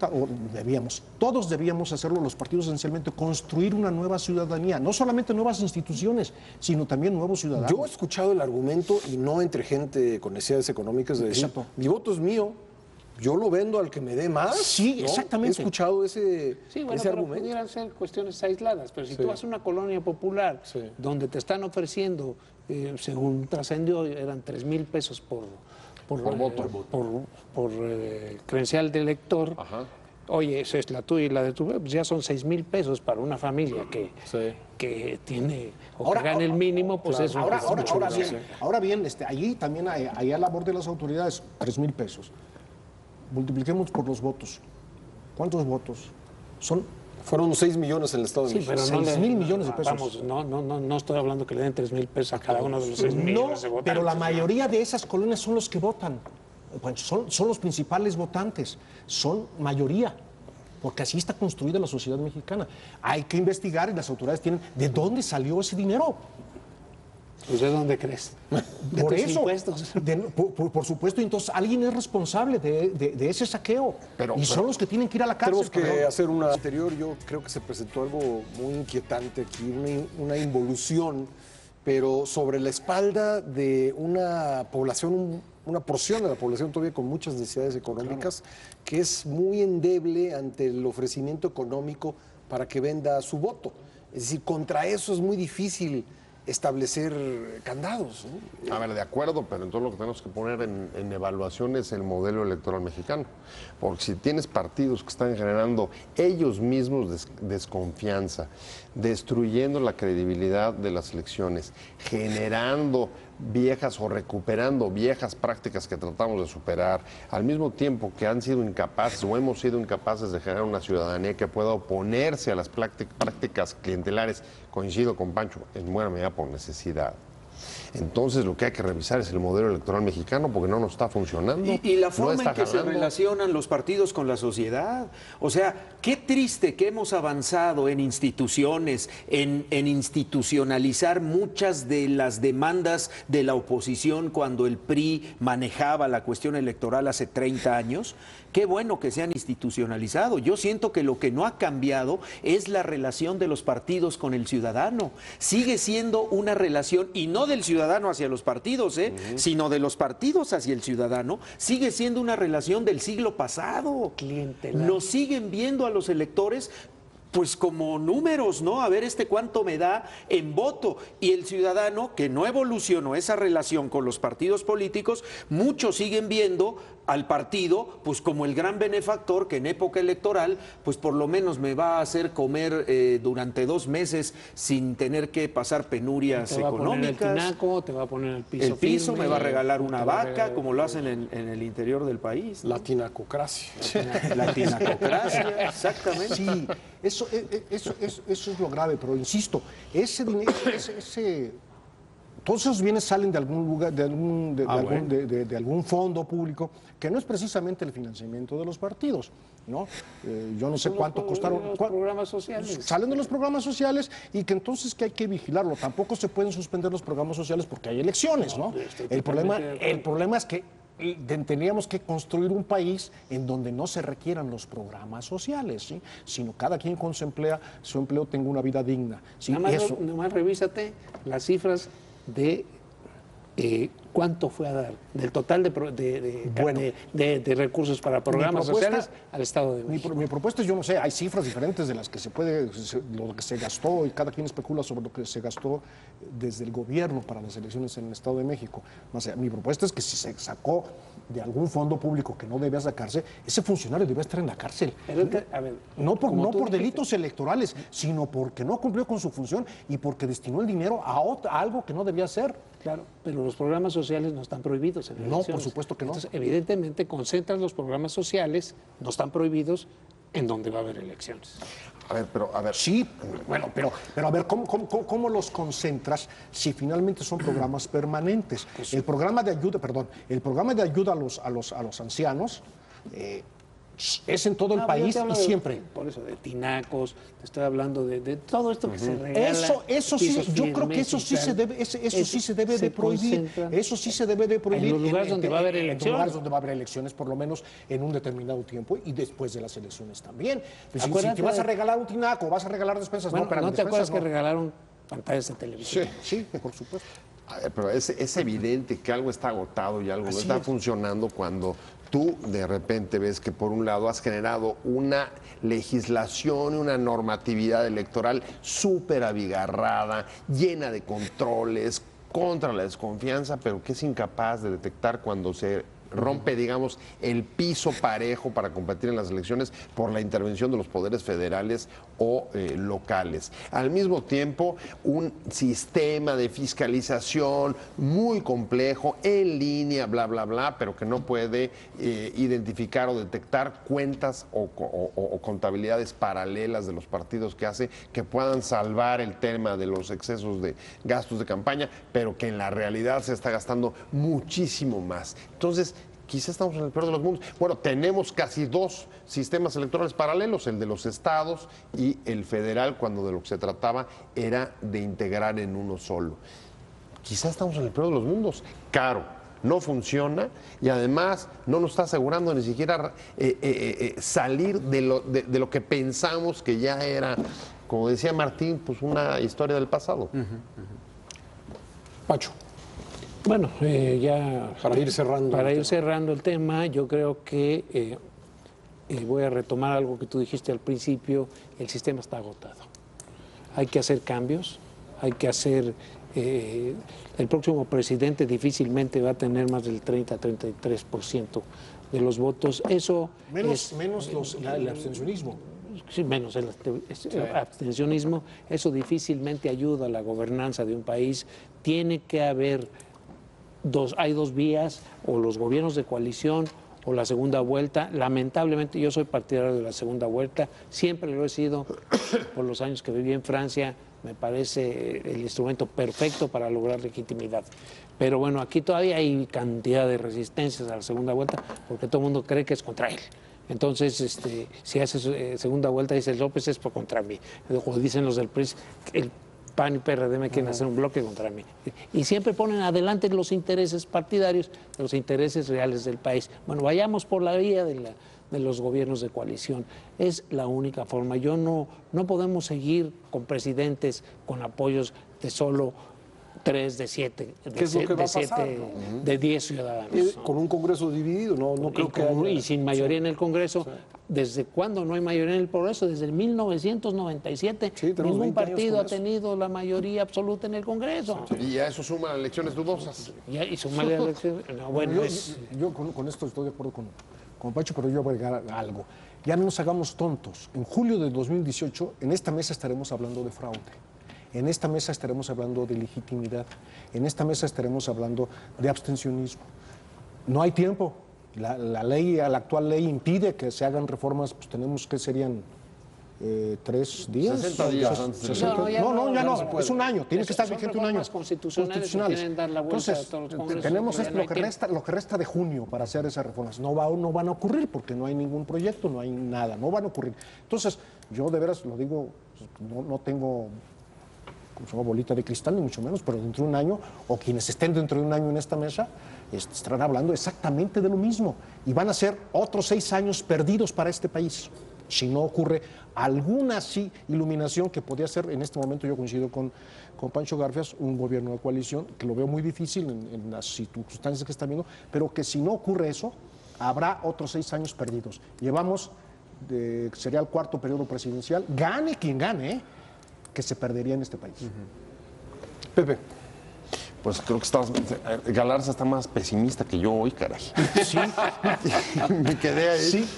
S5: todos debíamos hacerlo, los partidos esencialmente, construir una nueva ciudadanía, no solamente nuevas instituciones, sino también nuevos ciudadanos.
S1: Yo he escuchado el argumento, y no entre gente con necesidades económicas, de decir,
S5: Exacto.
S1: mi voto es mío, yo lo vendo al que me dé más.
S5: Sí,
S1: ¿no?
S5: exactamente.
S1: He escuchado ese
S3: Pero
S1: argumento.
S3: pudieran ser cuestiones aisladas, pero si tú vas a una colonia popular donde te están ofreciendo, según trascendió, eran 3,000 pesos por voto, por credencial de elector.
S4: Ajá.
S3: Oye, esa es la tuya y la de tu, pues ya son 6,000 pesos para una familia que tiene o que gana el mínimo, pues eso.
S5: Ahora bien, allí también hay a labor de las autoridades, 3,000 pesos. Multipliquemos por los votos. ¿Cuántos votos?
S1: Fueron 6 millones en el Estado de México.
S3: Pero
S5: 6,000 millones de pesos.
S3: Vamos, no estoy hablando que le den 3,000 pesos a cada uno de los 6 millones de votantes.
S5: Pero la mayoría de esas colonias son los que votan. Bueno, son los principales votantes. Son mayoría. Porque así está construida la sociedad mexicana. Hay que investigar, y las autoridades tienen de dónde salió ese dinero.
S3: Pues ¿de dónde crees?
S5: Por
S3: tus
S5: eso,
S3: impuestos.
S5: por supuesto, entonces alguien es responsable de ese saqueo. Y son los que tienen que ir a la cárcel.
S1: Tenemos que hacer una anterior. Yo creo que se presentó algo muy inquietante aquí, una involución, pero sobre la espalda de una población, una porción de la población todavía con muchas necesidades económicas, que es muy endeble ante el ofrecimiento económico para que venda su voto. Es decir, contra eso es muy difícil establecer candados, ¿no?
S4: A ver, de acuerdo, pero entonces lo que tenemos que poner en evaluación es el modelo electoral mexicano. Porque si tienes partidos que están generando ellos mismos desconfianza, destruyendo la credibilidad de las elecciones, generando viejas o recuperando viejas prácticas que tratamos de superar, al mismo tiempo que han sido incapaces o hemos sido incapaces de generar una ciudadanía que pueda oponerse a las prácticas clientelares, coincido con Pancho, en buena medida por necesidad. Entonces lo que hay que revisar es el modelo electoral mexicano porque no nos está funcionando.
S2: Y la forma en que se
S4: jalando.
S2: relacionan los partidos con la sociedad. O sea, qué triste que hemos avanzado en instituciones, en institucionalizar muchas de las demandas de la oposición cuando el PRI manejaba la cuestión electoral hace 30 años. Qué bueno que se han institucionalizado. Yo siento que lo que no ha cambiado es la relación de los partidos con el ciudadano. Sigue siendo una relación, y no del ciudadano hacia los partidos, sino de los partidos hacia el ciudadano. Sigue siendo una relación del siglo pasado.
S3: Clientelar.
S2: Nos siguen viendo a los electores pues como números, ¿no? A ver cuánto me da en voto. Y el ciudadano, que no evolucionó esa relación con los partidos políticos, muchos siguen viendo al partido pues como el gran benefactor que en época electoral pues por lo menos me va a hacer comer durante 2 meses sin tener que pasar penurias económicas.
S3: Te va a poner el tinaco, te va a poner el piso.
S2: El piso,
S3: firme,
S2: me va a regalar una
S3: te va a
S2: vaca,
S3: regalar-
S2: como lo hacen en el interior del país.
S1: La tinacocracia.
S2: La tinacocracia, exactamente.
S5: Sí, eso es lo grave, pero insisto, ese dinero, todos esos bienes salen de algún lugar, de algún fondo público, que no es precisamente el financiamiento de los partidos, ¿no? Yo no sé cuánto costaron.
S3: Los programas sociales.
S5: Salen de los programas sociales y que entonces que hay que vigilarlo. Tampoco se pueden suspender los programas sociales porque hay elecciones, ¿no? El problema es que tendríamos que construir un país en donde no se requieran los programas sociales, ¿sí? Sino cada quien con su empleo tenga una vida digna, ¿sí?
S3: Nomás revísate las cifras de cuánto fue a dar del total de recursos para programas sociales al Estado de México.
S5: Mi propuesta es, yo no sé, hay cifras diferentes de las que lo que se gastó, y cada quien especula sobre lo que se gastó desde el gobierno para las elecciones en el Estado de México. O sea, mi propuesta es que si se sacó de algún fondo público que no debía sacarse, ese funcionario debe estar en la cárcel.
S3: Pero, a ver,
S5: No por
S3: dijiste,
S5: delitos electorales, sino porque no cumplió con su función y porque destinó el dinero a algo que no debía hacer.
S3: Claro, pero los programas sociales no están prohibidos en
S5: No,
S3: elecciones.
S5: por supuesto que no.
S3: Entonces, evidentemente, concentras los programas sociales, no están prohibidos, en donde va a haber elecciones.
S4: A ver, pero, a ver.
S5: Sí, bueno, pero a ver, ¿cómo los concentras si finalmente son programas permanentes? El programa de ayuda, el programa de ayuda a los ancianos es en todo el país y siempre.
S3: Por eso, de tinacos, te estoy hablando de todo esto que se regala.
S5: Eso sí, yo creo que eso sí se debe, de prohibir. Eso sí se debe de prohibir.
S3: En los lugares donde va a haber elecciones.
S5: En lugares donde va a haber elecciones, por lo menos en un determinado tiempo y después de las elecciones también. Pues si te vas a regalar un tinaco, vas a regalar despensas,
S3: bueno,
S5: no,
S3: ¿no te acuerdas que regalaron pantallas de televisión?
S5: Sí, por supuesto.
S4: A ver, pero es evidente que algo está agotado y algo no está funcionando cuando tú de repente ves que por un lado has generado una legislación y una normatividad electoral súper abigarrada, llena de controles, contra la desconfianza, pero que es incapaz de detectar cuando se rompe, digamos, el piso parejo para competir en las elecciones por la intervención de los poderes federales o locales. Al mismo tiempo, un sistema de fiscalización muy complejo, en línea, bla, bla, bla, pero que no puede identificar o detectar cuentas o contabilidades paralelas de los partidos que hace que puedan salvar el tema de los excesos de gastos de campaña, pero que en la realidad se está gastando muchísimo más. Entonces, quizá estamos en el peor de los mundos. Bueno, tenemos casi dos sistemas electorales paralelos, el de los estados y el federal, cuando de lo que se trataba era de integrar en uno solo. Quizá estamos en el peor de los mundos. Caro, no funciona y además no nos está asegurando ni siquiera salir de lo que pensamos que ya era, como decía Martín, pues una historia del pasado.
S5: Pacho.
S3: Bueno, ya
S5: para ir cerrando
S3: el tema, yo creo que voy a retomar algo que tú dijiste al principio: el sistema está agotado. Hay que hacer cambios, hay que hacer. El próximo presidente difícilmente va a tener más del 30-33% de los votos. Eso
S5: menos el abstencionismo.
S3: Sí, menos el abstencionismo. Eso difícilmente ayuda a la gobernanza de un país. Tiene que haber hay dos vías, o los gobiernos de coalición o la segunda vuelta. Lamentablemente yo soy partidario de la segunda vuelta, siempre lo he sido por los años que viví en Francia. Me parece el instrumento perfecto para lograr legitimidad. Pero bueno, aquí todavía hay cantidad de resistencias a la segunda vuelta porque todo el mundo cree que es contra él. Entonces, si hace segunda vuelta, dice López, es por contra mí. O dicen los del PRI, el PAN y PRD me quieren hacer un bloque contra mí. Y siempre ponen adelante los intereses partidarios, los intereses reales del país. Bueno, vayamos por la vía de los gobiernos de coalición. Es la única forma. No podemos seguir con presidentes con apoyos de solo 3 de 7,
S1: ¿Qué es lo que va a pasar,
S3: de 10 ciudadanos.
S1: Con un Congreso dividido, no creo que haya...
S3: Y sin mayoría en el Congreso. ¿Desde cuándo no hay mayoría en el Congreso? Desde el 1997. Ningún partido ha tenido la mayoría absoluta en el Congreso.
S4: Y a eso suma elecciones dudosas.
S3: Y suma las elecciones... No, bueno,
S5: yo con esto estoy de acuerdo con Pacho, pero yo voy a agregar algo. Ya no nos hagamos tontos. En julio de 2018, en esta mesa estaremos hablando de fraude. En esta mesa estaremos hablando de legitimidad. En esta mesa estaremos hablando de abstencionismo. No hay tiempo. La actual ley impide que se hagan reformas, pues tenemos que serían 3 días.
S4: 60 días antes de
S5: ya no, es un año, tiene que estar vigente un año.
S3: Constitucionales. Dar la vuelta
S5: Entonces,
S3: a todos los congresos,
S5: tenemos lo que resta de junio para hacer esas reformas. No van a ocurrir porque no hay ningún proyecto, no hay nada, no van a ocurrir. Entonces, yo de veras lo digo, no tengo como bolita de cristal, ni mucho menos, pero dentro de un año, o quienes estén dentro de un año en esta mesa, estarán hablando exactamente de lo mismo. Y van a ser otros 6 años perdidos para este país, si no ocurre alguna iluminación que podría ser, en este momento yo coincido con Pancho Garfias, un gobierno de coalición, que lo veo muy difícil en las circunstancias que está viendo, pero que si no ocurre eso, habrá otros 6 años perdidos. Llevamos, sería el 4º periodo presidencial, gane quien gane, que se perdería en este país.
S1: Pepe.
S4: Pues creo que Galarza está más pesimista que yo hoy, caray.
S5: Sí.
S4: Me quedé ahí.
S5: Sí.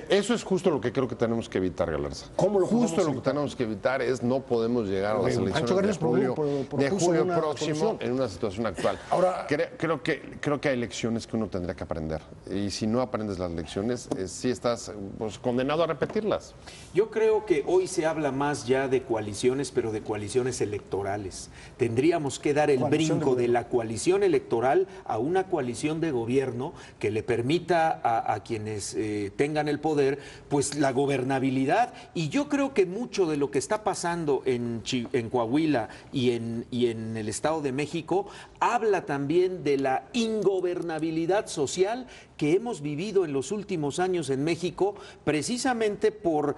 S4: Eso es justo lo que creo que tenemos que evitar, Galarza.
S5: ¿Cómo lo
S4: Justo
S5: podemos
S4: lo que
S5: evitar?
S4: tenemos que evitar es no podemos llegar a las
S5: Pancho
S4: elecciones de
S5: Garfias
S4: julio,
S5: propuso una
S4: próximo
S5: solución.
S4: en una situación actual.
S5: Ahora,
S4: creo que hay lecciones que uno tendría que aprender. Y si no aprendes las lecciones, sí estás pues, condenado a repetirlas.
S2: Yo creo que hoy se habla más ya de coaliciones, pero de coaliciones electorales. Tendríamos que dar el brinco de la coalición electoral a una coalición de gobierno que le permita a quienes tengan el poder, pues la gobernabilidad. Y yo creo que mucho de lo que está pasando en Coahuila y en el Estado de México habla también de la ingobernabilidad social que hemos vivido en los últimos años en México, precisamente por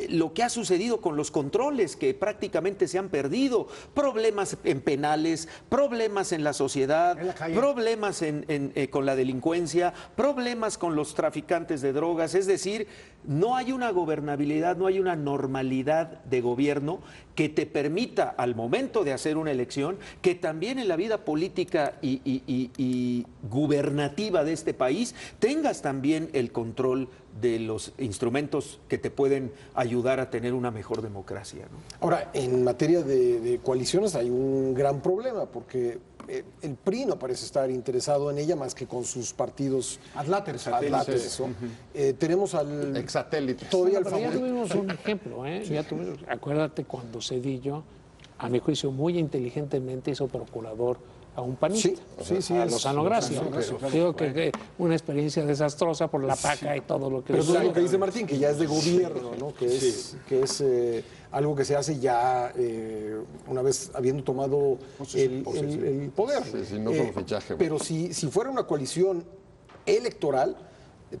S2: lo que ha sucedido con los controles que prácticamente se han perdido, problemas en penales, problemas en la sociedad, problemas con la delincuencia, problemas con los traficantes de drogas, es decir, no hay una gobernabilidad, no hay una normalidad de gobierno que te permita al momento de hacer una elección, que también en la vida política y gubernativa de este país tengas también el control de los instrumentos que te pueden ayudar a tener una mejor democracia, ¿no?
S1: Ahora, en materia de coaliciones hay un gran problema, porque el PRI no parece estar interesado en ella más que con sus partidos
S5: adláteres.
S1: ¿no? Tenemos al
S4: exsatélite.
S1: Todavía al
S3: Pero ya
S1: favorito.
S3: tuvimos un ejemplo, ¿eh? Ya tuvimos, acuérdate cuando Cedillo, a mi juicio, muy inteligentemente hizo procurador a un panista, a Lozano Gracia. Digo que una experiencia desastrosa por la paca y todo lo que...
S1: Pero eso es lo que dice Martín, que ya es de gobierno, ¿no? Que es algo que se hace ya una vez habiendo tomado el poder.
S4: Sí, no solo fichaje.
S1: Pero si fuera una coalición electoral,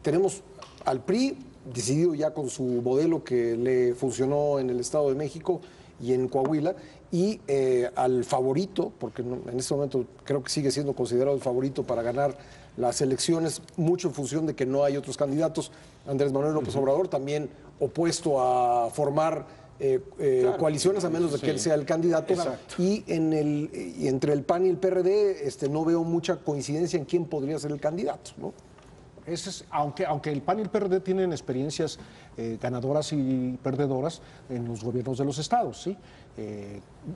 S1: tenemos al PRI decidido ya con su modelo que le funcionó en el Estado de México y en Coahuila, y al favorito, porque en este momento creo que sigue siendo considerado el favorito para ganar las elecciones, mucho en función de que no hay otros candidatos, Andrés Manuel López Obrador, también opuesto a formar coaliciones a menos de que él sea el candidato. Y entre el PAN y el PRD no veo mucha coincidencia en quién podría ser el candidato, ¿no?
S5: Aunque el PAN y el PRD tienen experiencias ganadoras y perdedoras en los gobiernos de los estados, ¿sí?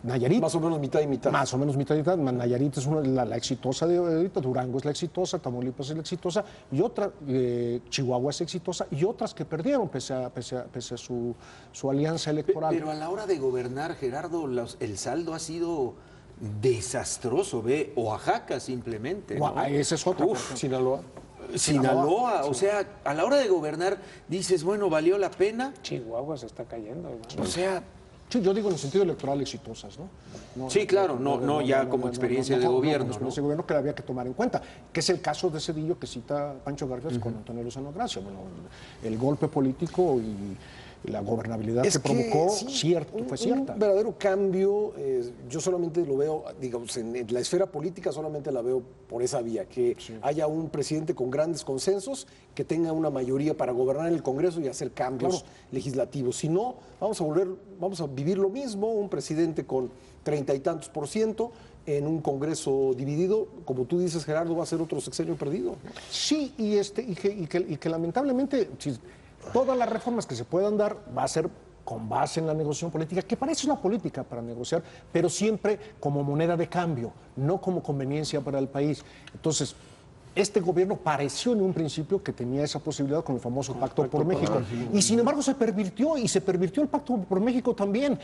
S5: Nayarit.
S1: Más o menos mitad y mitad.
S5: Más o menos mitad y mitad. Nayarit es la exitosa de ahorita, Durango es la exitosa, Tamaulipas es la exitosa, y otra, Chihuahua es exitosa, y otras que perdieron pese a su alianza electoral.
S2: Pero a la hora de gobernar, Gerardo, el saldo ha sido desastroso, ve Oaxaca simplemente, ¿no?
S5: Esa es otra.
S2: Sinaloa, o sea, a la hora de gobernar dices, bueno, ¿valió la pena?
S3: Chihuahua se está cayendo, ¿no?
S2: O sea...
S5: Sí, yo digo en el sentido electoral exitosas, ¿no?
S2: Sí, claro, no ya como experiencia de gobierno.
S5: Como experiencia de gobierno que había que tomar en cuenta, que es el caso de Cedillo que cita Pancho Garfias con Antonio Lozano Gracia. Bueno, el golpe político y la gobernabilidad que provocó fue cierta.
S1: Un verdadero cambio, yo solamente lo veo, digamos, en la esfera política solamente la veo por esa vía, que haya un presidente con grandes consensos, que tenga una mayoría para gobernar en el Congreso y hacer cambios legislativos. Si no, vamos a vivir lo mismo, un presidente con 30 y tantos % en un Congreso dividido, como tú dices, Gerardo, va a ser otro sexenio perdido.
S5: Sí, y que lamentablemente... Todas las reformas que se puedan dar va a ser con base en la negociación política, que parece una política para negociar, pero siempre como moneda de cambio, no como conveniencia para el país. Entonces, este gobierno pareció en un principio que tenía esa posibilidad con el famoso Pacto por México. Y sin embargo se pervirtió, y se pervirtió el Pacto por México también.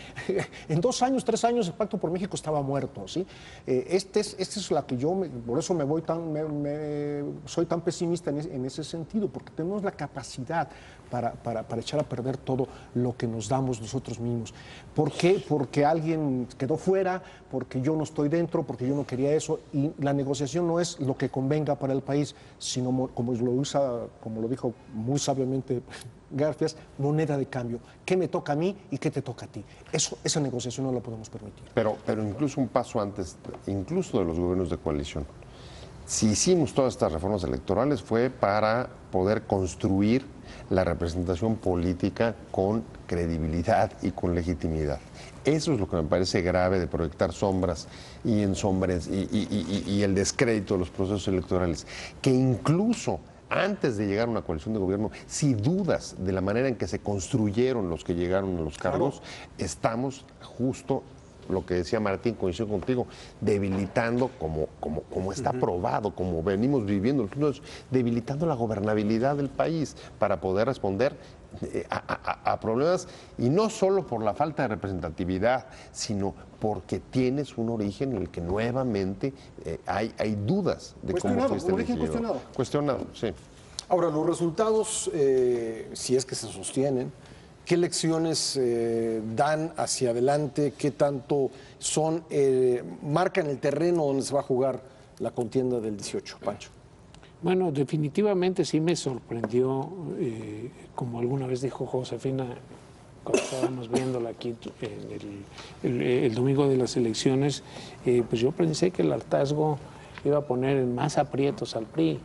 S5: En 2 años, 3 años el Pacto por México estaba muerto, ¿sí? Esta es la que por eso soy tan pesimista en ese sentido, porque tenemos la capacidad para echar a perder todo lo que nos damos nosotros mismos. ¿Por qué? Porque alguien quedó fuera, porque yo no estoy dentro, porque yo no quería eso, y la negociación no es lo que convenga para el país, sino como lo dijo muy sabiamente Garfias, moneda de cambio. ¿Qué me toca a mí y qué te toca a ti? Esa negociación no la podemos permitir.
S4: Pero incluso un paso antes, incluso de los gobiernos de coalición, Si hicimos todas estas reformas electorales fue para poder construir la representación política con credibilidad y con legitimidad. Eso es lo que me parece grave de proyectar sombras y y el descrédito de los procesos electorales, que incluso antes de llegar a una coalición de gobierno, si dudas de la manera en que se construyeron los que llegaron a los cargos, estamos justo, lo que decía Martín, coincido contigo, debilitando, como está probado, como venimos viviendo, debilitando la gobernabilidad del país para poder responder a problemas, y no solo por la falta de representatividad, sino porque tienes un origen en el que nuevamente hay dudas de cómo fuiste elegido. Cuestionado, sí.
S1: Ahora, los resultados, si es que se sostienen, ¿qué lecciones dan hacia adelante? ¿Qué tanto marcan el terreno donde se va a jugar la contienda del 18, Pancho?
S3: Bueno, definitivamente sí me sorprendió, como alguna vez dijo Josefina, cuando estábamos viéndola aquí el domingo de las elecciones, pues yo pensé que el hartazgo iba a poner en más aprietos al PRI.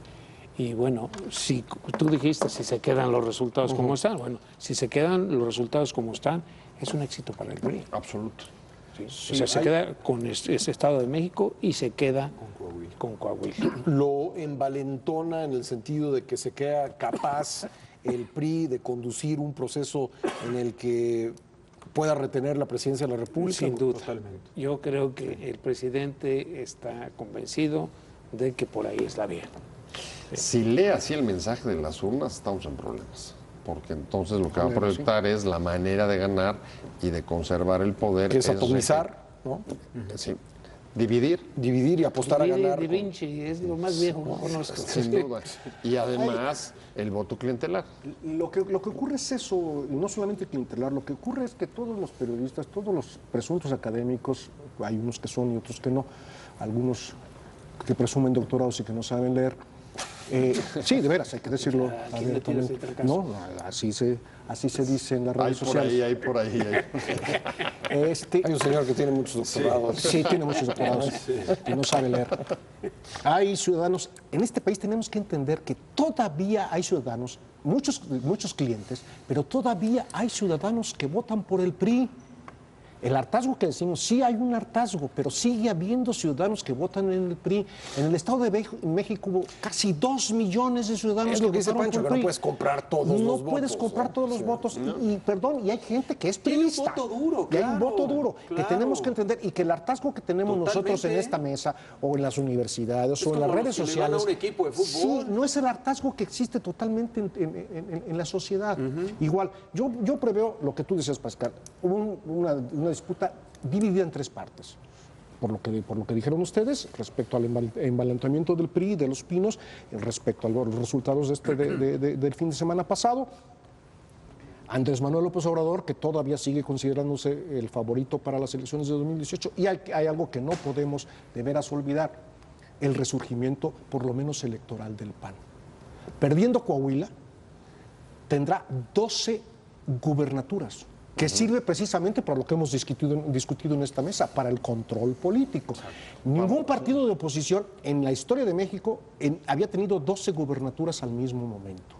S3: Y bueno, si tú dijiste, si se quedan los resultados como están, bueno, si se quedan los resultados como están, es un éxito para el PRI.
S4: Absoluto.
S3: Sí, o sea, se queda con ese Estado de México y se queda con Coahuila.
S1: Lo envalentona en el sentido de que se queda capaz el PRI de conducir un proceso en el que pueda retener la presidencia de la República.
S3: Sin duda.
S1: Totalmente.
S3: Yo creo que el presidente está convencido de que por ahí es la vía.
S4: Si lee así el mensaje de las urnas, estamos en problemas. Porque entonces lo que va a proyectar es la manera de ganar y de conservar el poder.
S1: Que es atomizar, ¿no?
S4: Sí. Dividir.
S1: Dividir y apostar a ganar.
S3: De Vinci, es lo más viejo que conozco.
S4: Sin duda. Y además, el voto clientelar.
S5: Lo que ocurre es eso, y no solamente clientelar, lo que ocurre es que todos los periodistas, todos los presuntos académicos, hay unos que son y otros que no, algunos que presumen doctorados y que no saben leer. Sí, de veras, hay que decirlo abiertamente. No, así se dice en las redes sociales.
S4: Hay por ahí.
S1: Hay un señor que tiene muchos doctorados.
S5: Sí, tiene muchos doctorados y no sabe leer. Hay ciudadanos, en este país tenemos que entender que todavía hay ciudadanos, muchos clientes, pero todavía hay ciudadanos que votan por el PRI. El hartazgo que decimos, sí hay un hartazgo, pero sigue habiendo ciudadanos que votan en el PRI. En el Estado de México hubo casi 2 millones de ciudadanos
S1: es lo que dice
S5: votaron
S1: Pancho,
S5: por el
S1: que
S5: PRI.
S1: no puedes comprar todos los votos.
S5: No puedes comprar todos los votos. Y hay gente que es priista.
S2: Hay un voto duro,
S5: hay un voto duro que
S2: claro.
S5: tenemos que entender, y que el hartazgo que tenemos nosotros en esta mesa, o en las universidades, o en las redes sociales,
S2: un equipo de fútbol.
S5: sí, no es el hartazgo que existe totalmente en la sociedad. Igual, yo preveo lo que tú decías, Pascal, una disputa dividida en 3 partes. Por lo que dijeron ustedes, respecto al envalentamiento del PRI, de los Pinos, respecto a los resultados del fin de semana pasado. Andrés Manuel López Obrador, que todavía sigue considerándose el favorito para las elecciones de 2018, y hay algo que no podemos de veras olvidar, el resurgimiento, por lo menos electoral, del PAN. Perdiendo Coahuila, tendrá 12 gubernaturas, que sirve precisamente para lo que hemos discutido en esta mesa, para el control político. Ningún partido de oposición en la historia de México había tenido 12 gubernaturas al mismo momento.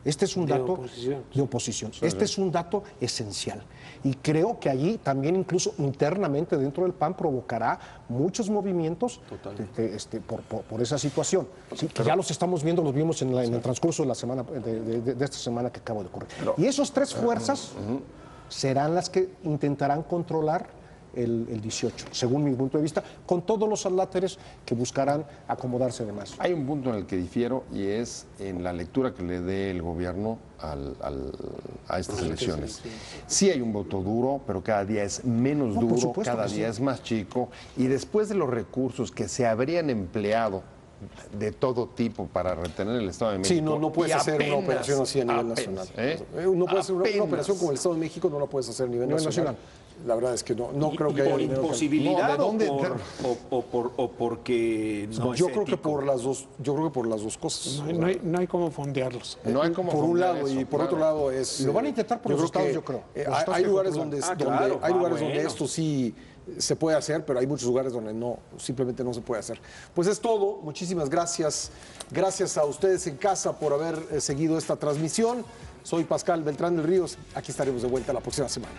S5: Este es un dato de oposición. Este es un dato esencial. Y creo que allí también, incluso internamente dentro del PAN, provocará muchos movimientos por esa situación. Sí, que ya los estamos viendo, los vimos en el transcurso de la semana de esta semana que acabo de ocurrir. Y esas 3 fuerzas serán las que intentarán controlar el 18, según mi punto de vista, con todos los aláteres que buscarán acomodarse de más.
S4: Hay un punto en el que difiero, y es en la lectura que le dé el gobierno a estas elecciones. Sí hay un voto duro, pero cada día es menos duro, cada día es más chico, y después de los recursos que se habrían empleado de todo tipo para retener el Estado de México.
S1: Sí, no puedes hacer una operación así a nivel nacional. No puedes hacer una operación como el Estado de México, no la puedes hacer a nivel nacional. La verdad es que no creo que haya
S2: por imposibilidad o porque no
S1: yo creo que por las dos cosas.
S3: No hay cómo fondearlos.
S4: No hay como
S1: por un lado
S4: eso,
S1: y por otro lado es
S5: lo van a intentar por los estados, yo creo.
S1: Hay lugares donde esto sí se puede hacer, pero hay muchos lugares donde simplemente no se puede hacer. Pues es todo, muchísimas gracias. Gracias a ustedes en casa por haber seguido esta transmisión. Soy Pascal Beltrán del Ríos, aquí estaremos de vuelta la próxima semana.